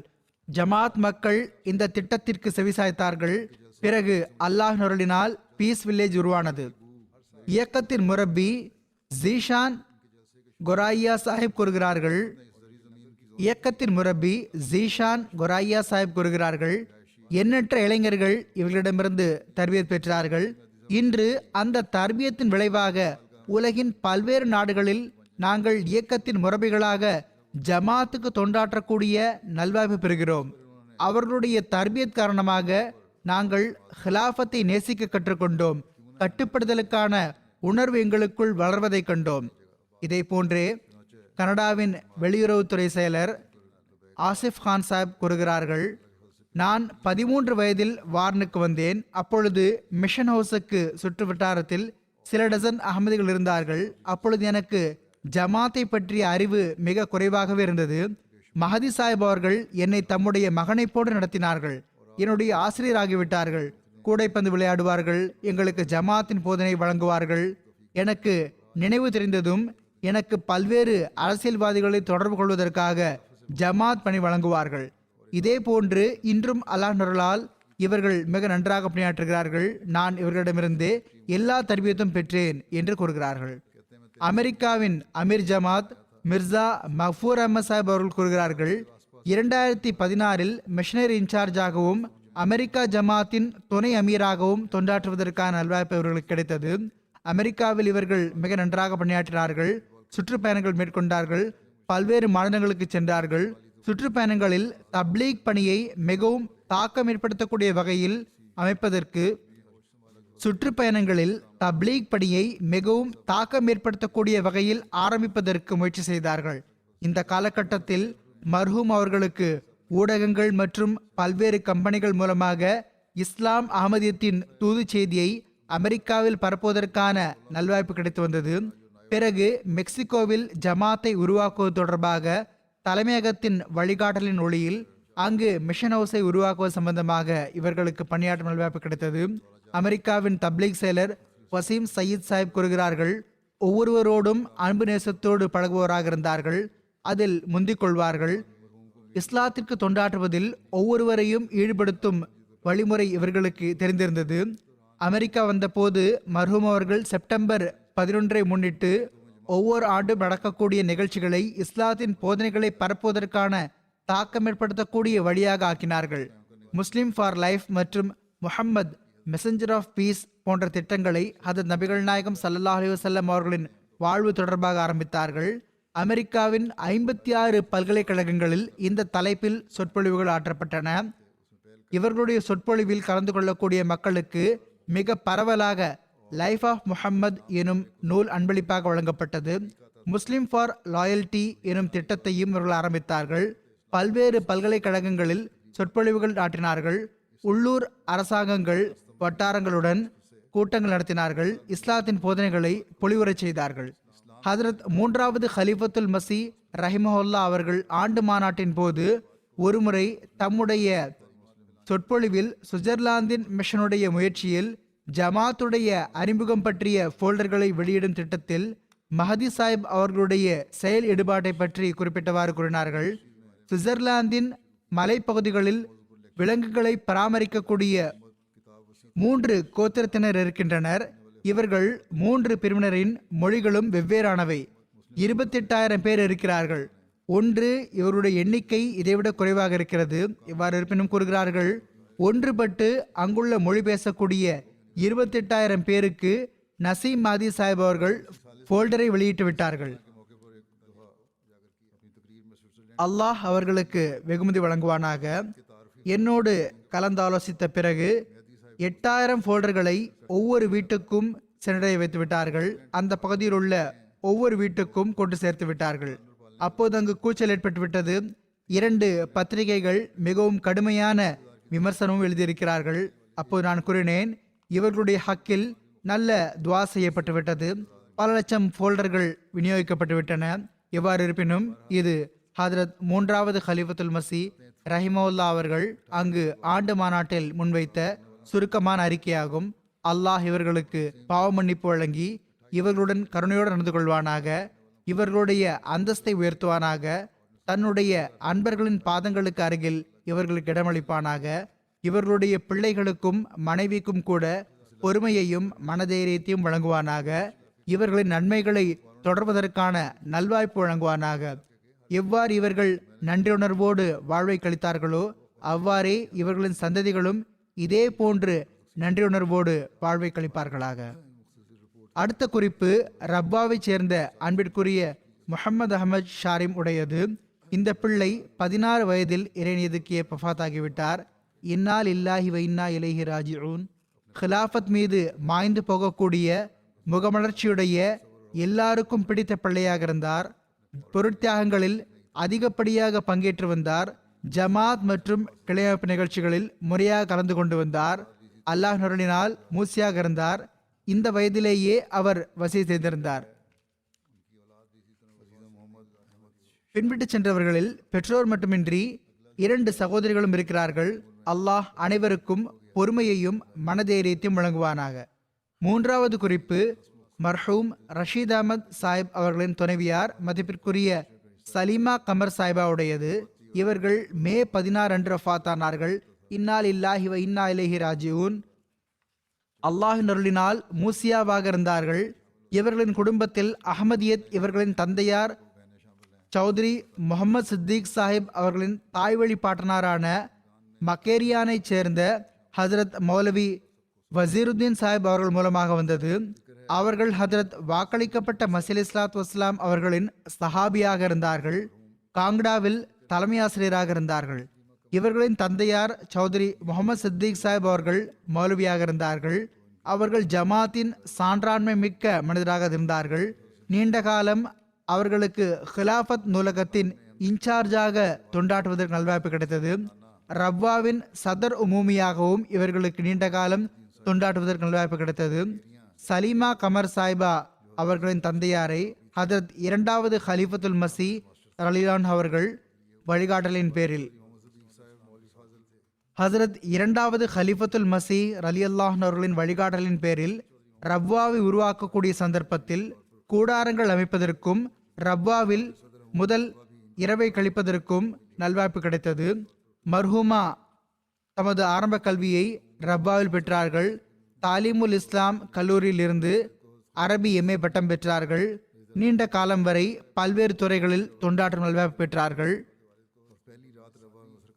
ஜமாத் மக்கள் இந்த திட்டத்திற்கு செவிசாய்த்தார்கள். பிறகு அல்லாஹ் அருளினால் பீஸ் வில்லேஜ் உருவானது. இயக்கத்தின் முரப்பி ஜீஷான் கொராயா சாஹிப் கூறுகிறார்கள், எண்ணற்ற இளைஞர்கள் இவர்களிடமிருந்து தர்பியத் பெற்றார்கள். இன்று அந்த தர்பியத்தின் விளைவாக உலகின் பல்வேறு நாடுகளில் நாங்கள் இயக்கத்தின் முரபிகளாக ஜமாத்துக்கு தொண்டாற்றக்கூடிய நல்வாய்ப்பு பெறுகிறோம். அவர்களுடைய தர்பியத் காரணமாக நாங்கள் ஹிலாஃபத்தை நேசிக்க கற்றுக்கொண்டோம். கட்டுப்படுதலுக்கான உணர்வு எங்களுக்குள் வளர்வதை கண்டோம். இதே போன்றே கனடாவின் வெளியுறவுத்துறை செயலர் ஆசிஃப் கான் சாஹிப் கூறுகிறார்கள், நான் 13 வயதில் வார்னுக்கு வந்தேன். அப்பொழுது மிஷன் ஹவுஸுக்கு சுற்று வட்டாரத்தில் சில டசன் அகமதிகள் இருந்தார்கள். அப்பொழுது எனக்கு ஜமாத்தை பற்றிய அறிவு மிக குறைவாகவே இருந்தது. மஹதி சாஹிப் அவர்கள் என்னை தம்முடைய மகனை போன்று நடத்தினார்கள். என்னுடைய ஆசிரியராகிவிட்டார்கள். கூடைப்பந்து விளையாடுவார்கள், எங்களுக்கு ஜமாத்தின் போதனை வழங்குவார்கள். எனக்கு நினைவு தெரிந்ததும் எனக்கு பல்வேறு அரசியல்வாதிகளை தொடர்பு கொள்வதற்காக ஜமாத் பணி வழங்குவார்கள். இதே போன்று இன்றும் அல்லாஹ் நருளால் இவர்கள் மிக நன்றாக பணியாற்றுகிறார்கள். நான் இவர்களிடமிருந்து எல்லா தர்பியத்தும் பெற்றேன் என்று கூறுகிறார்கள். அமெரிக்காவின் அமீர் ஜமாத் மிர்சா மஃபூர் அஹமத் சாஹிப் அவர்கள் கூறுகிறார்கள், 2016 மிஷனரி இன்சார்ஜாகவும் அமெரிக்கா ஜமாத்தின் துணை அமீராகவும் தொண்டாற்றுவதற்கான நல்வாய்ப்பு இவர்களுக்கு கிடைத்தது. அமெரிக்காவில் இவர்கள் மிக நன்றாக பணியாற்றினார்கள். சுற்றுப்பயணங்கள் மேற்கொண்டார்கள். பல்வேறு மாநிலங்களுக்கு சென்றார்கள். சுற்றுப்பயணங்களில் தப்லீக் பணியை மிகவும் தாக்கம் ஏற்படுத்தக்கூடிய வகையில் ஆரம்பிப்பதற்கு முயற்சி செய்தார்கள். இந்த காலகட்டத்தில் மர்ஹூம் அவர்களுக்கு ஊடகங்கள் மற்றும் பல்வேறு கம்பெனிகள் மூலமாக இஸ்லாம் அகமதியத்தின் தூது செய்தியை அமெரிக்காவில் பரப்புவதற்கான நல்வாய்ப்பு கிடைத்து வந்தது. பிறகு மெக்சிகோவில் ஜமாத்தை உருவாக்குவது தொடர்பாக தலைமையகத்தின் வழிகாட்டலின் ஒளியில் அங்கு மிஷன் ஹவுஸை உருவாக்குவது சம்பந்தமாக இவர்களுக்கு பணியாற்றும் நல்வாய்ப்பு கிடைத்தது. அமெரிக்காவின் தப்லீக் செயலர் வசீம் சயீத் சாஹிப் கூறுகிறார்கள், ஒவ்வொருவரோடும் அன்பு நேசத்தோடு பழகுவோராக இருந்தார்கள். அதில் முந்திக் கொள்வார்கள். இஸ்லாத்திற்கு தொண்டாற்றுவதில் ஒவ்வொருவரையும் ஈடுபடுத்தும் வழிமுறை இவர்களுக்கு தெரிந்திருந்தது. அமெரிக்கா வந்தபோது மர்ஹூம் அவர்கள் செப்டம்பர் 11 முன்னிட்டு ஒவ்வொரு ஆண்டும் நடக்கக்கூடிய நிகழ்ச்சிகளை இஸ்லாத்தின் போதனைகளை பரப்புவதற்கான தாக்கம் ஏற்படுத்தக்கூடிய வழியாக ஆக்கினார்கள். முஸ்லிம் ஃபார் லைஃப் மற்றும் முஹம்மது மெசஞ்சர் ஆஃப் பீஸ் போன்ற திட்டங்களை ஹதரத் நபிகள் நாயகம் ஸல்லல்லாஹு அலைஹி வஸல்லம் அவர்களின் வாழ்வு தொடர்பாக ஆரம்பித்தார்கள். அமெரிக்காவின் 56 பல்கலைக்கழகங்களில் இந்த தலைப்பில் சொற்பொழிவுகள் ஆற்றப்பட்டன. இவர்களுடைய சொற்பொழிவில் கலந்து கொள்ளக்கூடிய மக்களுக்கு மிக பரவலாக லைஃப் ஆஃப் முஹம்மது எனும் நூல் அன்பளிப்பாக வழங்கப்பட்டது. முஸ்லிம் ஃபார் லாயல்டி எனும் திட்டத்தையும் இவர்கள் ஆரம்பித்தார்கள். பல்வேறு பல்கலைக்கழகங்களில் சொற்பொழிவுகள் ஆற்றினார்கள். உள்ளூர் அரசாங்கங்கள் வட்டாரங்களுடன் கூட்டங்கள் நடத்தினார்கள். இஸ்லாத்தின் போதனைகளை பொலிவுறச் செய்தார்கள். ஹதரத் 3வது ஹலிஃபத்துல் மசி ரஹிமஹுல்லா அவர்கள் ஆண்டு மாநாட்டின் போது ஒருமுறை தம்முடைய சொற்பொழிவில் சுவிட்சர்லாந்தின் மிஷனுடைய முயற்சியில் ஜமாத்துடைய அறிமுகம் பற்றிய ஃபோல்டர்களை வெளியிடும் திட்டத்தில் மஹதி சாஹிப் அவர்களுடைய செயல் ஈடுபாட்டை பற்றி குறிப்பிட்டவாறு கூறினார்கள். சுவிட்சர்லாந்தின் மலைப்பகுதிகளில் விலங்குகளை பராமரிக்கக்கூடிய 3 கோத்திரத்தினர் இருக்கின்றனர். இவர்கள் 3 பிரிவினரின் மொழிகளும் வெவ்வேறானவை. 28,000 பேர் இருக்கிறார்கள். ஒன்று இவருடைய எண்ணிக்கை இதைவிட குறைவாக இருக்கிறது. இவ்வாறு இருப்பினும் கூறுகிறார்கள், ஒன்றுபட்டு அங்குள்ள மொழி பேசக்கூடிய 28,000 பேருக்கு நசீம் மாதி சாஹிப் அவர்கள் ஃபோல்டரை வெளியிட்டு விட்டார்கள். அல்லாஹ் அவர்களுக்கு வெகுமதி வழங்குவானாக. என்னோடு கலந்தாலோசித்த பிறகு 8000 ஃபோல்டர்களை ஒவ்வொரு வீட்டுக்கும் சென்றடைய வைத்து விட்டார்கள். அந்த பகுதியில் உள்ள ஒவ்வொரு வீட்டுக்கும் கொண்டு சேர்த்து விட்டார்கள். அப்போது அங்கு கூச்சல் ஏற்பட்டு விட்டது. 2 பத்திரிகைகள் மிகவும் கடுமையான விமர்சனமும் எழுதியிருக்கிறார்கள். அப்போது நான் கூறினேன், இவர்களுடைய ஹக்கில் நல்ல துவா செய்யப்பட்டு விட்டது. பல லட்சம் ஃபோல்டர்கள் விநியோகிக்கப்பட்டு விட்டன. எவ்வாறு இருப்பினும் இது ஹதரத் 3வது ஹலீஃபத்துல் மசி ரஹிமவுல்லா அவர்கள் அங்கு ஆண்டு மாநாட்டில் முன்வைத்த சுருக்கமான அறிக்கையாகும். அல்லாஹ் இவர்களுக்கு பாவ மன்னிப்பு வழங்கி இவர்களுடன் கருணையோடு நடந்து கொள்வானாக, இவர்களுடைய அந்தஸ்தை உயர்த்துவானாக, தன்னுடைய அன்பர்களின் பாதங்களுக்கு அருகில் இவர்களுக்கு இடமளிப்பானாக, இவர்களுடைய பிள்ளைகளுக்கும் மனைவிக்கும் கூட பொறுமையையும் மனதைரியத்தையும் வழங்குவானாக, இவர்களின் நன்மைகளை தொடர்வதற்கான நல்வாய்ப்பு வழங்குவானாக. எவ்வாறு இவர்கள் நன்றியுணர்வோடு வாழ்வை கழித்தார்களோ அவ்வாறே இவர்களின் சந்ததிகளும் இதே போன்று நன்றியுணர்வோடு வாழ்வை கழிப்பார்களாக. அடுத்த குறிப்பு ரப்பாவை சேர்ந்த அன்பிற்குரிய முஹம்மது அஹமத் ஷாரிம் உடையது. இந்த பிள்ளை 16 வயதில் இறைநிதிக்கு வஃபாத்தாகிவிட்டார். இன்னால் இல்லாஹி வ இன்னா இலைஹி ராஜிஊன். ஹிலாஃபத் மீது மாய்ந்து போகக்கூடிய முகமலர்ச்சியுடைய எல்லாருக்கும் பிடித்த பிள்ளையாக இருந்தார். பொருட்தியாகங்களில் அதிகப்படியாக பங்கேற்று வந்தார். ஜமாத் மற்றும் கிளையமைப்பு நிகழ்ச்சிகளில் முறையாக கலந்து கொண்டு வந்தார். அல்லாஹ் நருளினால் மூசியாக இருந்தார். இந்த வயதிலேயே அவர் வசி செய்திருந்தார். பின்விட்டு சென்றவர்களில் பெற்றோர் மட்டுமின்றி 2 சகோதரிகளும் இருக்கிறார்கள். அல்லாஹ் அனைவருக்கும் பொறுமையையும் மனதைரியத்தையும் வழங்குவானாக. 3வது குறிப்பு மர்ஹூம் ரஷீத் அஹமத் சாஹிப் அவர்களின் துணைவியார் மதிப்பிற்குரிய சலீமா கமர் சாஹிபா உடையது. இவர்கள் மே 16 அன்று வஃபாத்தானார்கள். இன்னால் இல்லாஹி வ இன்னா இலைஹி ராஜிஊன். அல்லாஹின் அருளினால் மூசியாவாக இருந்தார்கள். இவர்களின் குடும்பத்தில் அஹமதியத் இவர்களின் தந்தையார் சௌத்ரி முகமது சித்திக் சாஹிப் அவர்களின் தாய்வழி பாட்டனாரான மக்கேரியானை சேர்ந்த ஹஜரத் மௌலவி வசீருத்தீன் சாஹிப் அவர்கள் மூலமாக வந்தது. அவர்கள் ஹஜரத் வாக்களிக்கப்பட்ட மசீல் இஸ்லாத் வஸ்லாம் அவர்களின் சஹாபியாக இருந்தார்கள். காங்டாவில் தலைமை ஆசிரியராக இருந்தார்கள். இவர்களின் தந்தையார் சௌத்ரி முகமது சித்திக் சாஹிப் அவர்கள் மௌலவியாக இருந்தார்கள். அவர்கள் ஜமாத்தின் சான்றாண்மை மிக்க மனிதராக இருந்தார்கள். நீண்ட காலம் அவர்களுக்கு ஹிலாஃபத் நூலகத்தின் இன்சார்ஜாக தொண்டாற்றுவதற்கு நல்வாய்ப்பு கிடைத்தது. ரவ்வாவின் சதர் உமூமியாகவும் இவர்களுக்கு நீண்ட காலம் தொண்டாற்றுவதற்கு நல்வாய்ப்பு கிடைத்தது. சலீமா கமர் சாஹிபா அவர்களின் தந்தையாரை ஹதரத் 2வது ஹலீஃபத்துல் மசி ரலிலான் அவர்கள் வழிகாட்டலின் பேரில் ஹசரத் 2வது ஹலீஃபத்துல் மசி ரலியல்லாஹ் அவர்களின் வழிகாட்டலின் பேரில் ரவ்வாவை உருவாக்கக்கூடிய சந்தர்ப்பத்தில் கூடாரங்கள் அமைப்பதற்கும் ரவ்வாவில் முதல் இரவை கழிப்பதற்கும் நல்வாய்ப்பு கிடைத்தது. மர்ஹூமா தமது ஆரம்ப கல்வியை ரவ்வாவில் பெற்றார்கள். தாலிமுல் இஸ்லாம் கல்லூரியில் இருந்து அரபி MA பட்டம் பெற்றார்கள். நீண்ட காலம் வரை பல்வேறு துறைகளில் தொண்டாற்றும் நல்வாய்ப்பு பெற்றார்கள்.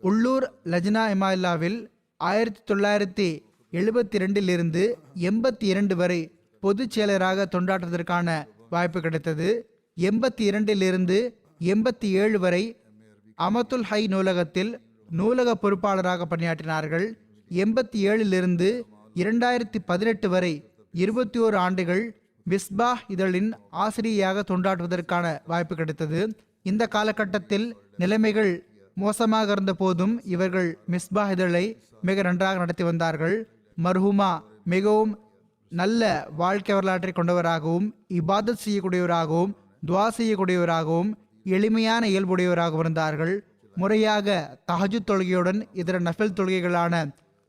உள்ளூர் லஜ்னா இமாயில்லாவில் 1972 இருந்து 82 வரை பொதுச் செயலராக தொண்டாற்றுவதற்கான வாய்ப்பு கிடைத்தது. 82 இருந்து 87 வரை அமத்துல் ஹை நூலகத்தில் நூலக பொறுப்பாளராக பணியாற்றினார்கள். 87 இருந்து 2018 வரை 21 ஆண்டுகள் மிஸ்பாஹ் இதழின் ஆசிரியையாக தொண்டாற்றுவதற்கான வாய்ப்பு கிடைத்தது. இந்த காலகட்டத்தில் நிலைமைகள் மோசமாக இருந்த போதும் இவர்கள் மிஸ்பாஹ் இதழை மிக நன்றாக நடத்தி வந்தார்கள். மர்ஹூமா மிகவும் நல்ல வாழ்க்கை வரலாற்றை கொண்டவராகவும் இபாதத் செய்யக்கூடியவராகவும் துவா செய்யக்கூடியவராகவும் எளிமையான இயல்புடையவராகவும் இருந்தார்கள். முறையாக தஹஜுத் தொழுகையுடன் இதர நஃபில் தொழுகைகளான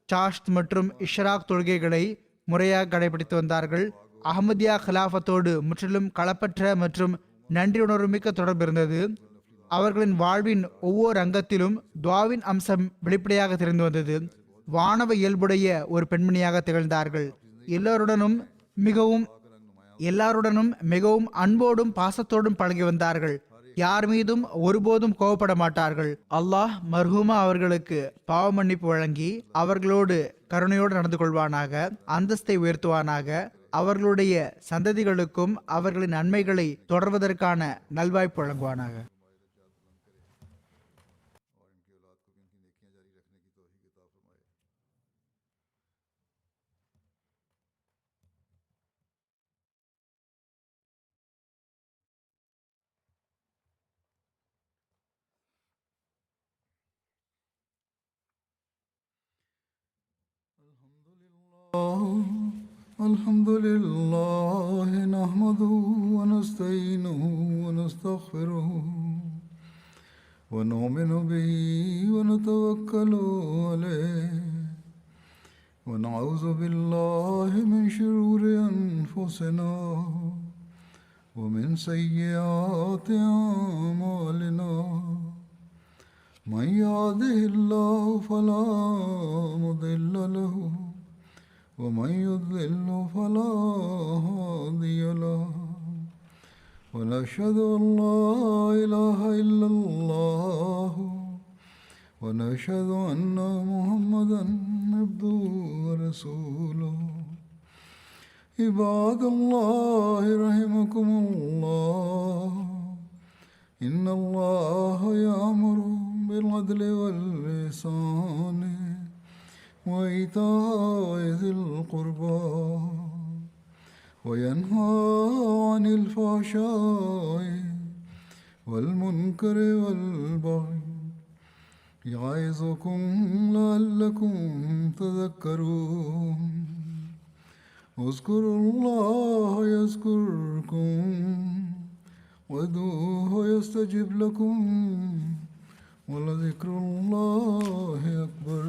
சாஷ்த் மற்றும் இஷ்ராக் தொழுகைகளை முறையாக கடைபிடித்து வந்தார்கள். அஹமதியா ஹிலாஃபத்தோடு முற்றிலும் களப்பற்ற மற்றும் நன்றியுணர்வுமிக்க தொடர்பு இருந்தது. அவர்களின் வாழ்வின் ஒவ்வொரு அங்கத்திலும் துவாவின் அம்சம் வெளிப்படையாக தெரிந்து வந்தது. வானவ இயல்புடைய ஒரு பெண்மணியாக திகழ்ந்தார்கள். எல்லாருடனும் மிகவும் அன்போடும் பாசத்தோடும் பழகி வந்தார்கள். யார் மீதும் ஒருபோதும் கோபப்பட மாட்டார்கள். அல்லாஹ் மர்ஹூமா அவர்களுக்கு பாவ மன்னிப்பு வழங்கி அவர்களோடு கருணையோடு நடந்து கொள்வானாக, அந்தஸ்தை உயர்த்துவானாக. அவர்களுடைய சந்ததிகளுக்கும் அவர்களின் நன்மைகளை தொடர்வதற்கான நல்வாய்ப்பு வழங்குவானாக. الحمد لله نحمده ونستعينه ونستغفره ونؤمن به ونتوكل عليه ونعوذ بالله من شرور أنفسنا ومن سيئات أعمالنا من يهده الله فلا مضل له ومن يضلل فلا هادي له ونشهد أن لا إله إلا الله ونشهد أن محمدا عبده ورسوله عباد الله رحمكم الله إن الله يأمر بالعدل والإحسان وإيتاء ذي القربى وينهى عن الفحشاء والمنكر والبغي يعظكم لعلكم تذكرون اذكروا الله يذكركم وادعوه يستجب لكم ولذكر الله أكبر